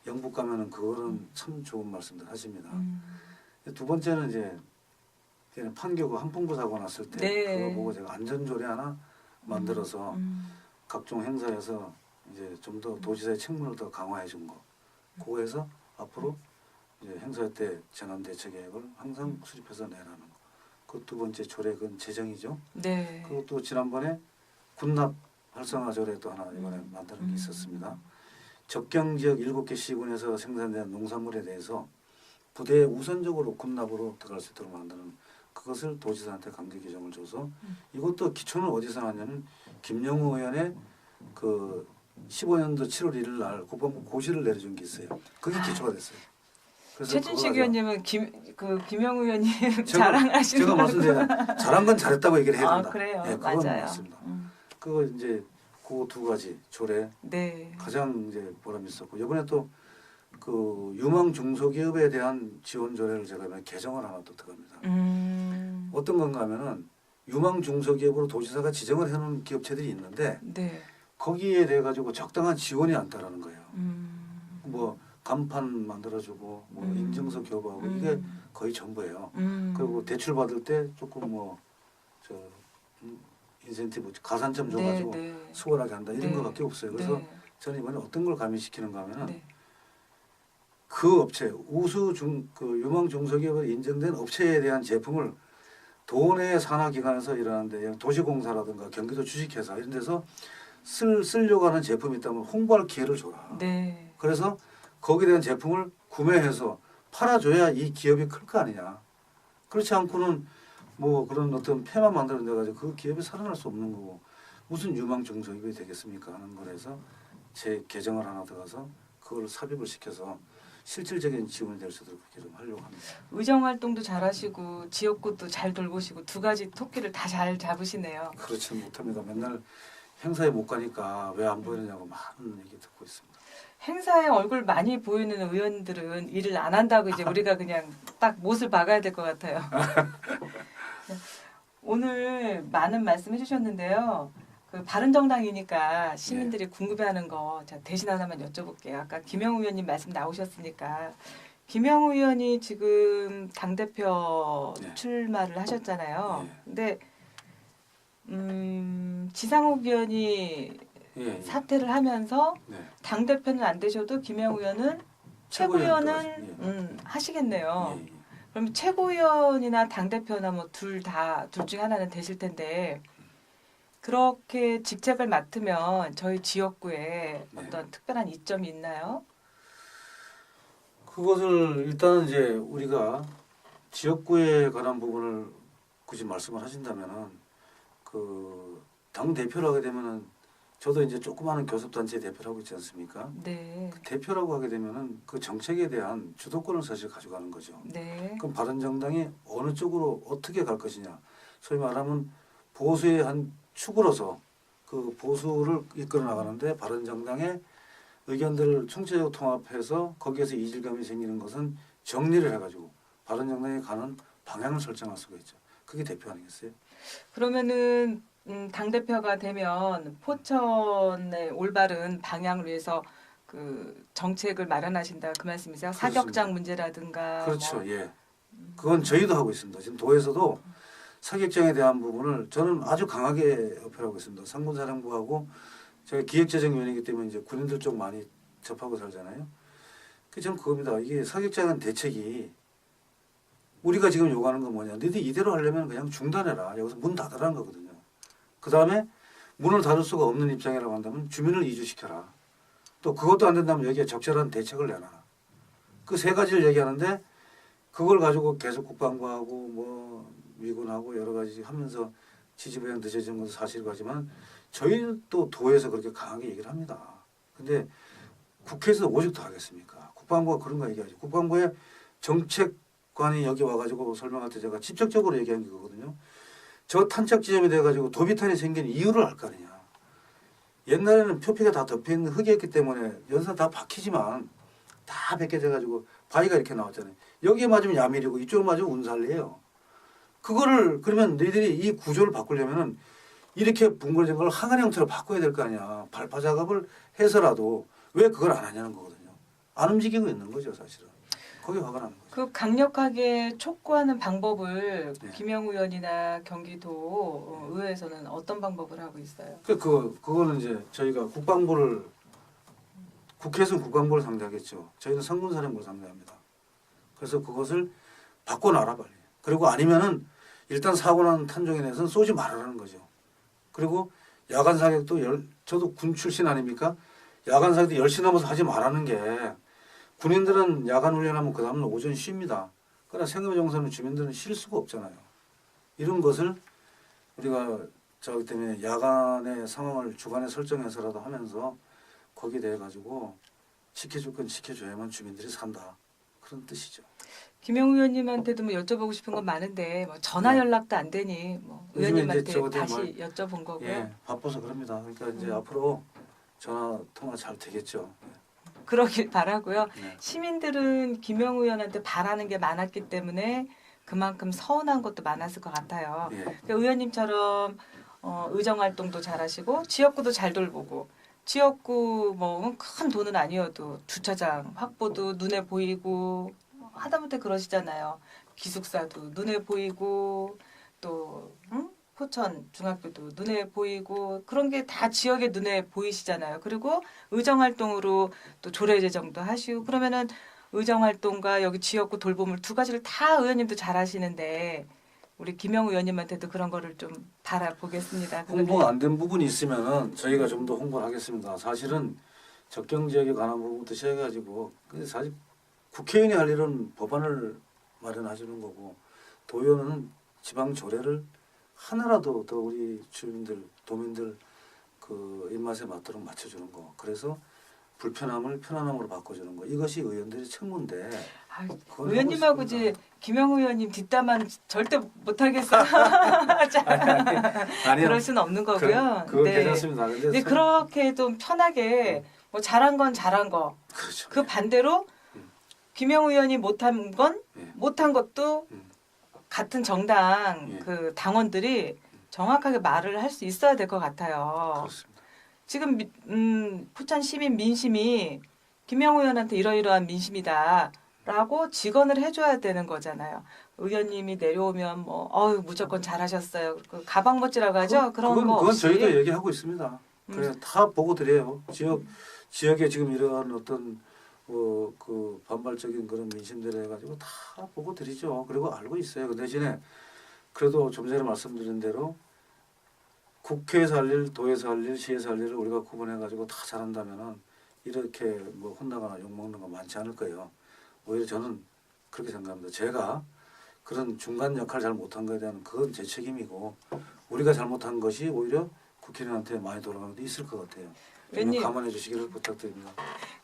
영북 가면은 그거는 참 좋은 말씀들 하십니다. 두 번째는 이제 그냥 판교구 한풍구 사고 났을 때 네. 그거 보고 제가 안전조례 하나 만들어서 각종 행사에서 이제 좀 더 도지사의 책무를 더 강화해 준 거. 그거에서 앞으로 이제 행사 때 재난 대처 계획을 항상 수립해서 내라는 거. 그 두 번째 조례 그건 재정이죠. 네. 그것도 지난번에 군납 활성화 조례 또 하나 이번에 만드는 게 있었습니다. 접경 지역 7개 시군에서 생산된 농산물에 대해서 부대에 우선적으로 군납으로 들어갈 수 있도록 만드는 그것을 도지사한테 강제 규정을 줘서 이것도 기초는 어디서 났냐면 김영우 의원의 그 15년도 7월 1일 날 국방부 고시를 내려준 게 있어요. 그게 기초가 됐어요. 그래서 최준식 그거 의원님은 김영우 의원님 제가- 자랑하시는 제가 말씀드리면 잘한 건 잘했다고 얘기를 해야 된다. 그래요. 네, 그건 맞아요. 맞습니다. 그거 이제 그 두 가지 조례 네. 가장 이제 보람이 있었고 이번에 또 그 유망 중소기업에 대한 지원 조례를 제가 이번에 개정을 하나 또 들어갑니다. 어떤 건가 하면은 유망 중소기업으로 도지사가 지정을 해놓은 기업체들이 있는데 네. 거기에 대해 가지고 적당한 지원이 안 따르는 거예요. 뭐 간판 만들어주고 뭐 인증서 교부하고 이게 거의 전부예요. 그리고 대출 받을 때 조금 뭐저 인센티브 가산점 줘가지고 네. 수월하게 한다 이런 네. 거밖에 없어요. 그래서 네. 저는 이번에 어떤 걸 가미시키는가 하면은 네. 그 업체 그 유망 중소기업으로 인정된 업체에 대한 제품을 도내 산하기관에서 일하는데 도시공사라든가 경기도 주식회사 이런 데서 쓰려고 하는 제품이 있다면 홍보할 기회를 줘라. 네. 그래서 거기에 대한 제품을 구매해서 팔아줘야 이 기업이 클 거 아니냐. 그렇지 않고는 뭐 그런 어떤 폐만 만들어내 가지고 그 기업이 살아날 수 없는 거고 무슨 유망 중소기업이 되겠습니까 하는 거라서 제 계정을 하나 들어가서 그걸 삽입을 시켜서 실질적인 지원이 될 수 있도록 그렇게 좀 하려고 합니다. 의정 활동도 잘하시고 지역구도 잘 돌보시고 두 가지 토끼를 다 잘 잡으시네요. 그렇지 못합니다. 맨날 행사에 못 가니까 왜 안 보이느냐고 많은 얘기 듣고 있습니다. 행사에 얼굴 많이 보이는 의원들은 일을 안 한다고 이제 우리가 그냥 딱 못을 박아야 될 것 같아요. 오늘 많은 말씀 해주셨는데요. 그 바른정당이니까 시민들이 궁금해하는 거 제가 대신 하나만 여쭤볼게요. 아까 김영우 의원님 말씀 나오셨으니까 김영우 의원이 지금 당대표 네. 출마를 하셨잖아요. 네. 근데 지상욱 의원이 예, 사퇴를 하면서 네. 당대표는 안 되셔도 김영우 의원은 최고위원은 하시겠네요. 예, 예. 그럼 최고위원이나 당대표나 뭐 둘 중에 하나는 되실 텐데 그렇게 직책을 맡으면 저희 지역구에 네. 어떤 특별한 이점이 있나요? 그것을 일단은 이제 우리가 지역구에 관한 부분을 굳이 말씀을 하신다면은 그 당 대표를 하게 되면은 저도 이제 조그마한 교섭단체 대표를 하고 있지 않습니까? 네, 대표라고 하게 되면은 그 정책에 대한 주도권을 사실 가져가는 거죠. 네, 그럼 바른정당이 어느 쪽으로 어떻게 갈 것이냐. 소위 말하면 보수의 한 축으로서 그 보수를 이끌어 나가는데 바른정당의 의견들을 총체적으로 통합해서 거기에서 이질감이 생기는 것은 정리를 해가지고 바른정당에 가는 방향을 설정할 수가 있죠. 그게 대표 아니겠어요? 그러면은 당대표가 되면 포천의 올바른 방향을 위해서 그 정책을 마련하신다 그 말씀이세요? 그렇습니다. 사격장 문제라든가 그렇죠. 뭐. 예. 그건 저희도 하고 있습니다. 지금 도에서도 사격장에 대한 부분을 저는 아주 강하게 어필하고 있습니다. 상군사령부하고 제가 기획재정위원이기 때문에 이제 군인들 쪽 많이 접하고 살잖아요. 그 저는 그겁니다. 이게 사격장은 대책이 우리가 지금 요구하는 건 뭐냐. 너희들 이대로 하려면 그냥 중단해라. 여기서 문 닫으라는 거거든요. 그 다음에 문을 닫을 수가 없는 입장이라고 한다면 주민을 이주시켜라. 또 그것도 안 된다면 여기에 적절한 대책을 내놔라. 그 세 가지를 얘기하는데 그걸 가지고 계속 국방부하고 뭐 미군하고 여러 가지 하면서 지지부양 늦어지는 것도 사실이지만 저희도 도에서 그렇게 강하게 얘기를 합니다. 근데 국회에서 오직 더 하겠습니까? 국방부가 그런 거 얘기하죠. 국방부의 정책관이 여기 와가지고 설명할 때 제가 직접적으로 얘기한 거거든요. 저 탄착 지점이 돼가지고 도비탄이 생긴 이유를 알 거 아니냐. 옛날에는 표피가 다 덮여있는 흙이었기 때문에 연사 다 박히지만 다 벗겨져가지고 바위가 이렇게 나왔잖아요. 여기에 맞으면 야밀이고 이쪽으로 맞으면 운살이에요. 그거를 그러면 너희들이 이 구조를 바꾸려면은 이렇게 붕거진 걸 항아리 형태로 바꿔야 될 거 아니야. 발파 작업을 해서라도 왜 그걸 안 하냐는 거거든요. 안 움직이고 있는 거죠, 사실은. 거기 화가 나는 거죠. 그 강력하게 촉구하는 방법을 네. 김영우 의원이나 경기도 의회에서는 어떤 방법을 하고 있어요? 그거는 이제 저희가 국회에서는 국방부를 상대하겠죠. 저희는 상군사령부를 상대합니다. 그래서 그것을 바꿔놔라 빨리. 그리고 아니면은 일단 사고 난 탄종에 대해서는 쏘지 말아라는 거죠. 그리고 야간 사격도 저도 군 출신 아닙니까? 야간 사격도 10시 넘어서 하지 말라는 게 군인들은 야간 훈련하면 그 다음날 오전 쉽니다. 그러나 생업정선은 주민들은 쉴 수가 없잖아요. 이런 것을 우리가 저기 때문에 야간의 상황을 주간에 설정해서라도 하면서 거기에 대해 가지고 지켜줄 건 지켜줘야만 주민들이 산다. 그런 뜻이죠. 김영우 의원님한테도 뭐 여쭤보고 싶은 건 많은데 뭐 전화 네. 연락도 안 되니 뭐 요즘에 의원님한테 이제 저것들 다시 여쭤본 거고요. 예, 바빠서 그럽니다. 그러니까 이제 앞으로 전화 통화 잘 되겠죠. 그러길 바라고요. 네. 시민들은 김영우 의원한테 바라는 게 많았기 때문에 그만큼 서운한 것도 많았을 것 같아요. 예. 그러니까 의원님처럼 의정 활동도 잘하시고 지역구도 잘 돌보고 지역구 뭐 큰 돈은 아니어도 주차장 확보도 눈에 보이고 하다못해 그러시잖아요. 기숙사도 눈에 보이고 또 포천 중학교도 눈에 보이고 그런 게 다 지역의 눈에 보이시잖아요. 그리고 의정활동으로 또 조례제정도 하시고 그러면은 의정활동과 여기 지역구 돌봄을 두 가지를 다 의원님도 잘 하시는데 우리 김영우 의원님한테도 그런 거를 좀 바라보겠습니다. 홍보가 안 된 부분이 있으면은 저희가 좀 더 홍보를 하겠습니다. 사실은 적경 지역에 관한 부분부터 시작해가지고 근데 사실 국회의원이 할 일은 법안을 마련해주는 거고 도의원은 지방 조례를 하나라도 더 우리 주민들 도민들 그 입맛에 맞도록 맞춰주는 거. 그래서 불편함을 편안함으로 바꿔주는 거. 이것이 의원들의 책무인데. 아, 그건 의원님하고 하고 이제 있습니다. 김영우 의원님 뒷담화는 절대 못하겠어요. 아니요. 그럴 수는 없는 거고요. 그건 괜찮습니다. 근데 네, 그렇게 좀 편하게 뭐 잘한 건 잘한 거. 그렇죠. 그 반대로 김영우 의원이 못한 건 예. 못한 것도 음. 같은 정당 예. 그 당원들이 정확하게 말을 할 수 있어야 될 것 같아요. 그렇습니다. 지금 포천 시민 민심이 김영우 의원한테 이러이러한 민심이다라고 직언을 해줘야 되는 거잖아요. 의원님이 내려오면 뭐 무조건 잘하셨어요. 그 가방 멋지라고 하죠. 그런 거 그건 없이. 저희도 얘기하고 있습니다. 그래 다 보고 드려요. 지역에 지금 이러한 어떤 그 반발적인 그런 민심들 해가지고 다 보고 드리죠. 그리고 알고 있어요. 그 대신에 그래도 좀 전에 말씀드린 대로 국회에서 할 일, 도에서 할 일, 시에서 할 일을 우리가 구분해가지고 다 잘한다면은 이렇게 뭐 혼나거나 욕먹는 거 많지 않을 거예요. 오히려 저는 그렇게 생각합니다. 제가 그런 중간 역할을 잘 못한 거에 대한 그건 제 책임이고 우리가 잘못한 것이 오히려 국회의원한테 많이 돌아가는 데 있을 것 같아요. 왠지 감안해 주시기를 부탁드립니다.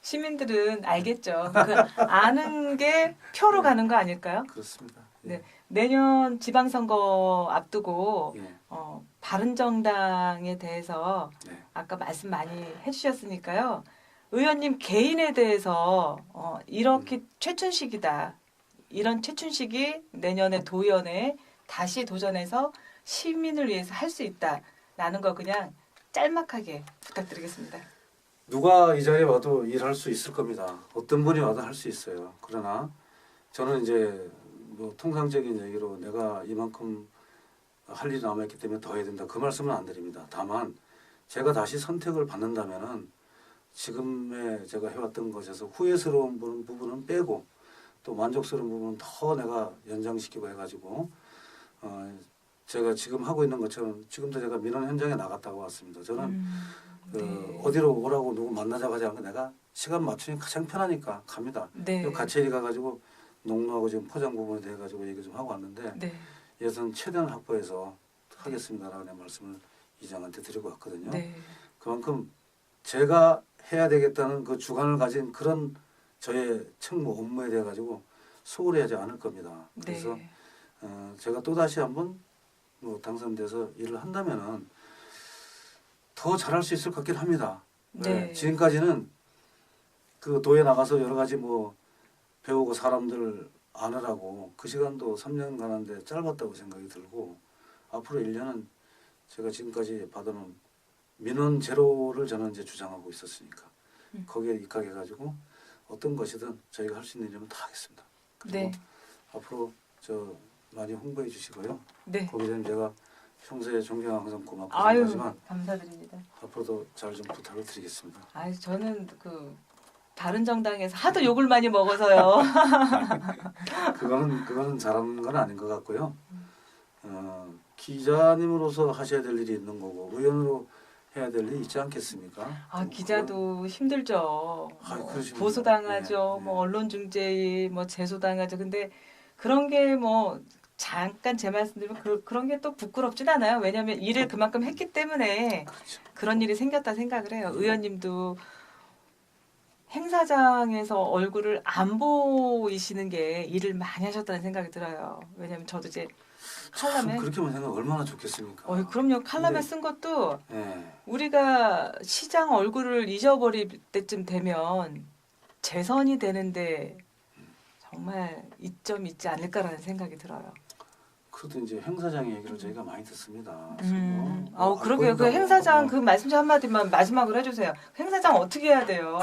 시민들은 알겠죠. 그 아는 게 표로 가는 거 아닐까요? 그렇습니다. 예. 네. 내년 지방선거 앞두고 예. 바른정당에 대해서 네. 아까 말씀 많이 해주셨으니까요. 의원님 개인에 대해서 이렇게 최춘식이다. 이런 최춘식이 내년에 도의원에 다시 도전해서 시민을 위해서 할 수 있다라는 거 그냥 짤막하게 부탁드리겠습니다. 누가 이 자리에 와도 일할 수 있을 겁니다. 어떤 분이 와도 할 수 있어요. 그러나 저는 이제 뭐 통상적인 얘기로 내가 이만큼 할 일이 남아있기 때문에 더 해야 된다. 그 말씀은 안 드립니다. 다만 제가 다시 선택을 받는다면은 지금의 제가 해왔던 것에서 후회스러운 부분은 빼고 또 만족스러운 부분은 더 내가 연장시키고 해가지고 제가 지금 하고 있는 것처럼 지금도 제가 민원 현장에 나갔다고 왔습니다. 저는 네. 어디로 오라고 누구 만나자고 하지 않고 내가 시간 맞추니 가장 편하니까 갑니다. 네. 같이 이리 가가지고 농로하고 지금 포장 부분에 대해 가지고 얘기 좀 하고 왔는데 네. 예산 최대한 확보해서 하겠습니다라는 말씀을 이장한테 드리고 왔거든요. 네. 그만큼 제가 해야 되겠다는 그 주관을 가진 그런 저의 책무 업무에 대해 가지고 소홀해하지 않을 겁니다. 그래서 네. 제가 또 다시 한번 뭐 당선돼서 일을 한다면은 더 잘할 수 있을 것 같긴 합니다. 네. 지금까지는 그 도에 나가서 여러 가지 뭐 배우고 사람들 아느라고 그 시간도 3년간 한데 짧았다고 생각이 들고 앞으로 1년은 제가 지금까지 받아놓은 민원 제로를 저는 이제 주장하고 있었으니까 거기에 입각해가지고 어떤 것이든 저희가 할 수 있는 일이면 다 하겠습니다. 그리고 네. 앞으로 저 많이 홍보해 주시고요. 네. 거기서는 제가 평소에 존경하고 항상 고맙고 아유, 생각하지만 감사드립니다. 앞으로도 잘 좀 부탁을 드리겠습니다. 아유, 저는 그 다른 정당에서 하도 욕을 많이 먹어서요. 그거는 잘하는 건 아닌 것 같고요. 기자님으로서 하셔야 될 일이 있는 거고 의원으로 해야 될 일이 있지 않겠습니까? 아, 기자도 힘들죠. 그러시군요. 보수당하죠. 네, 뭐 네. 언론중재위, 뭐 재소당하죠. 근데 그런 게 뭐 잠깐 제 말씀드리면 그런 게 또 부끄럽진 않아요. 왜냐하면 일을 그만큼 했기 때문에 그렇죠. 그런 일이 생겼다 생각을 해요. 의원님도 행사장에서 얼굴을 안 보이시는 게 일을 많이 하셨다는 생각이 들어요. 왜냐하면 저도 이제 칼럼에 그렇게만 생각 얼마나 좋겠습니까? 그럼요. 칼럼에 네. 쓴 것도 네. 우리가 시장 얼굴을 잊어버릴 때쯤 되면 재선이 되는데 정말 이점이 있지 않을까라는 생각이 들어요. 그래도 이제 행사장 얘기를 저희가 많이 듣습니다. 그러게요. 그 행사장 그 말씀 좀 한마디만 마지막으로 해주세요. 행사장 어떻게 해야 돼요?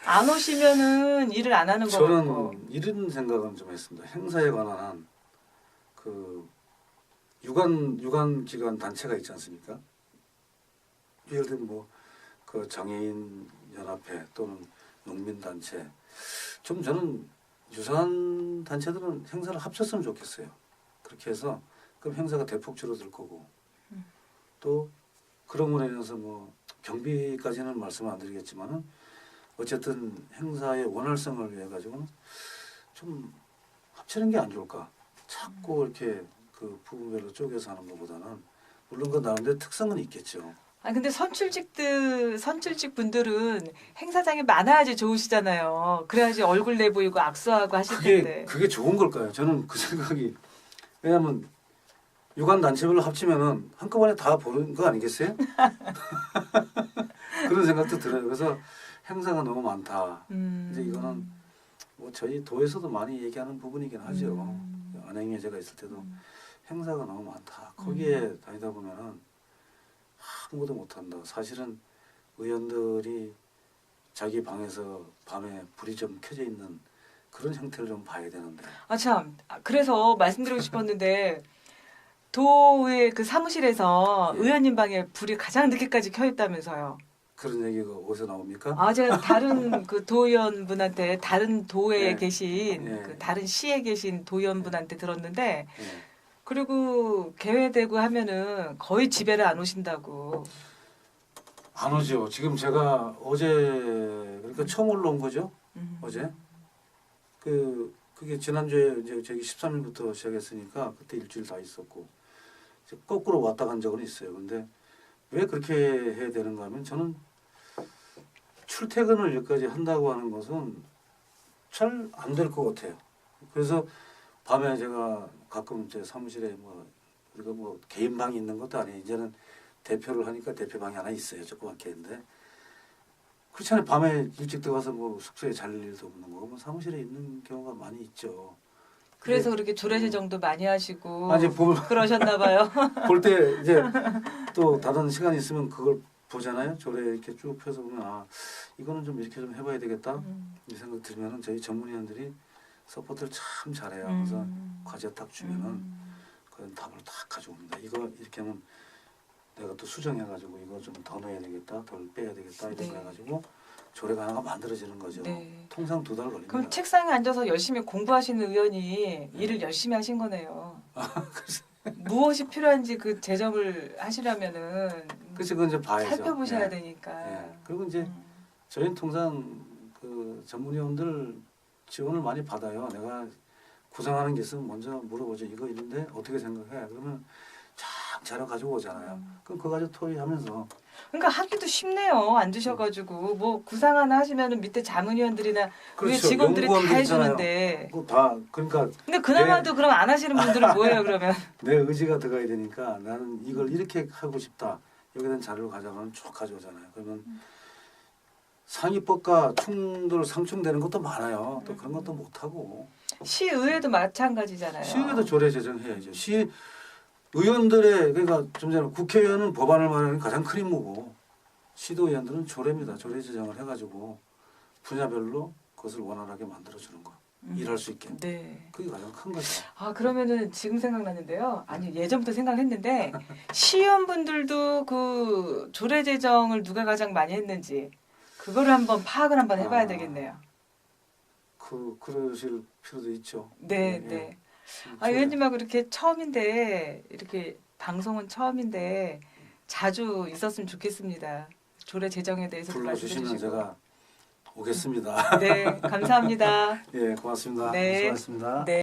안 오시면은 일을 안 하는 거 같고. 저는 이런 생각은 좀 했습니다. 행사에 관한 그 유관 기관 단체가 있지 않습니까? 예를 들면 뭐 그 장애인 연합회 또는 농민 단체, 좀 저는 유사한 단체들은 행사를 합쳤으면 좋겠어요. 그렇게 해서 그럼 행사가 대폭 줄어들 거고, 또 그런 인해서 뭐 경비까지는 말씀 안 드리겠지만은 어쨌든 행사의 원활성을 위해 가지고는 좀 합치는 게 안 좋을까. 자꾸 이렇게 그 부분별로 쪼개서 하는 것보다는, 물론 그 나름대로 특성은 있겠죠. 아니 근데 선출직 분들은 행사장에 많아야지 좋으시잖아요. 그래야지 얼굴 내 보이고 악수하고 하실 텐데. 그게 좋은 걸까요? 저는 그 생각이, 왜냐하면 유관 단체별로 합치면은 한꺼번에 다 보는 거 아니겠어요? 그런 생각도 들어요. 그래서 행사가 너무 많다. 이제 이거는 뭐 저희 도에서도 많이 얘기하는 부분이긴 하죠. 안행예제가 있을 때도 행사가 너무 많다. 거기에 다니다 보면은 아무것도 못한다. 사실은 의원들이 자기 방에서 밤에 불이 좀 켜져 있는 그런 형태를 좀 봐야 되는데. 아 참. 그래서 말씀드리고 싶었는데 도의 그 사무실에서 예. 의원님 방에 불이 가장 늦게까지 켜 있다면서요. 그런 얘기가 어디서 나옵니까? 아 제가 다른 그 도의원분한테 다른 도에 예. 계신 예. 그 다른 시에 계신 도의원분한테 들었는데 예. 그리고 개회되고 하면은 거의 집에를 안 오신다고. 안 오죠. 지금 제가 어제, 그러니까 처음 올라온 거죠. 어제. 그게 지난주에 이제 저기 13일부터 시작했으니까 그때 일주일 다 있었고, 이제 거꾸로 왔다 간 적은 있어요. 근데 왜 그렇게 해야 되는가 하면, 저는 출퇴근을 여기까지 한다고 하는 것은 잘 안 될 것 같아요. 그래서 밤에 제가 가끔 제 사무실에 우리가 뭐 개인 방이 있는 것도 아니에요. 이제는 대표를 하니까 대표 방이 하나 있어요. 조그맣게 있는데. 그렇잖아요. 밤에 일찍 들어가서 뭐 숙소에 잘 일도 없는 거고, 뭐 사무실에 있는 경우가 많이 있죠. 그래서 그렇게 조례제정도 많이 하시고 아니 그러셨나 봐요. 볼 때 이제 또 다른 시간이 있으면 그걸 보잖아요. 조례 이렇게 쭉 펴서 보면, 아 이거는 좀 이렇게 좀 해봐야 되겠다 이 생각 들면은 저희 전문위원들이 서포트를 참 잘해요. 그래서 과제 딱 주면은 그런 답을 딱 가져옵니다. 이거 이렇게 하면 내가 또 수정해가지고 이거 좀 더 넣어야 되겠다, 덜 빼야 되겠다 이런 거 해가지고 조례가 하나가 만들어지는 거죠. 네. 통상 2달 걸립니다. 그럼 책상에 앉아서 열심히 공부하시는 의원이 일을 열심히 하신 거네요. 무엇이 필요한지 그 제정을 하시려면은 그치, 그건 이제 봐야죠. 살펴보셔야 예. 되니까. 예. 그리고 이제 저희는 통상 그 전문위원들 지원을 많이 받아요. 내가 구상하는 게 있으면 먼저 물어보죠. 이거 이런데 어떻게 생각해? 그러면 쫙 자료 가지고 오잖아요. 그럼 그거 가지고 토의하면서. 그러니까 하기도 쉽네요. 앉으셔가지고 뭐 구상 하나 하시면은 밑에 자문위원들이나 우리 그렇죠. 직원들이 다 연구원들 해주는데. 그거 다 그러니까 근데 그나마도 그럼 안 하시는 분들은 뭐예요 그러면? 내 의지가 들어가야 되니까 나는 이걸 이렇게 하고 싶다. 여기에 대한 자료를 가져가면 쭉 가져오잖아요. 그러면 상위법과 상충되는 것도 많아요. 또 그런 것도 못하고. 시의회도 마찬가지잖아요. 시의회도 조례 제정해야죠. 의원들의, 그러니까 좀 전에 국회의원은 법안을 마련하는 가장 큰 임무고, 시도의원들은 조례입니다. 조례 제정을 해가지고 분야별로 그것을 원활하게 만들어주는 거. 일할 수 있게. 네. 그게 가장 큰 거죠. 아 그러면은 지금 생각나는데요. 아니 예전부터 생각했는데 시의원분들도 그 조례 제정을 누가 가장 많이 했는지 그거를 한번 파악을 한번 해봐야 되겠네요. 그러실 필요도 있죠. 네, 예, 네. 예. 아 의원님하고 이렇게 처음인데 이렇게 방송은 처음인데 자주 있었으면 좋겠습니다. 조례 제정에 대해서 불러주시면 제가 오겠습니다. 네, 감사합니다. 예, 고맙습니다. 네. 수고하셨습니다. 네.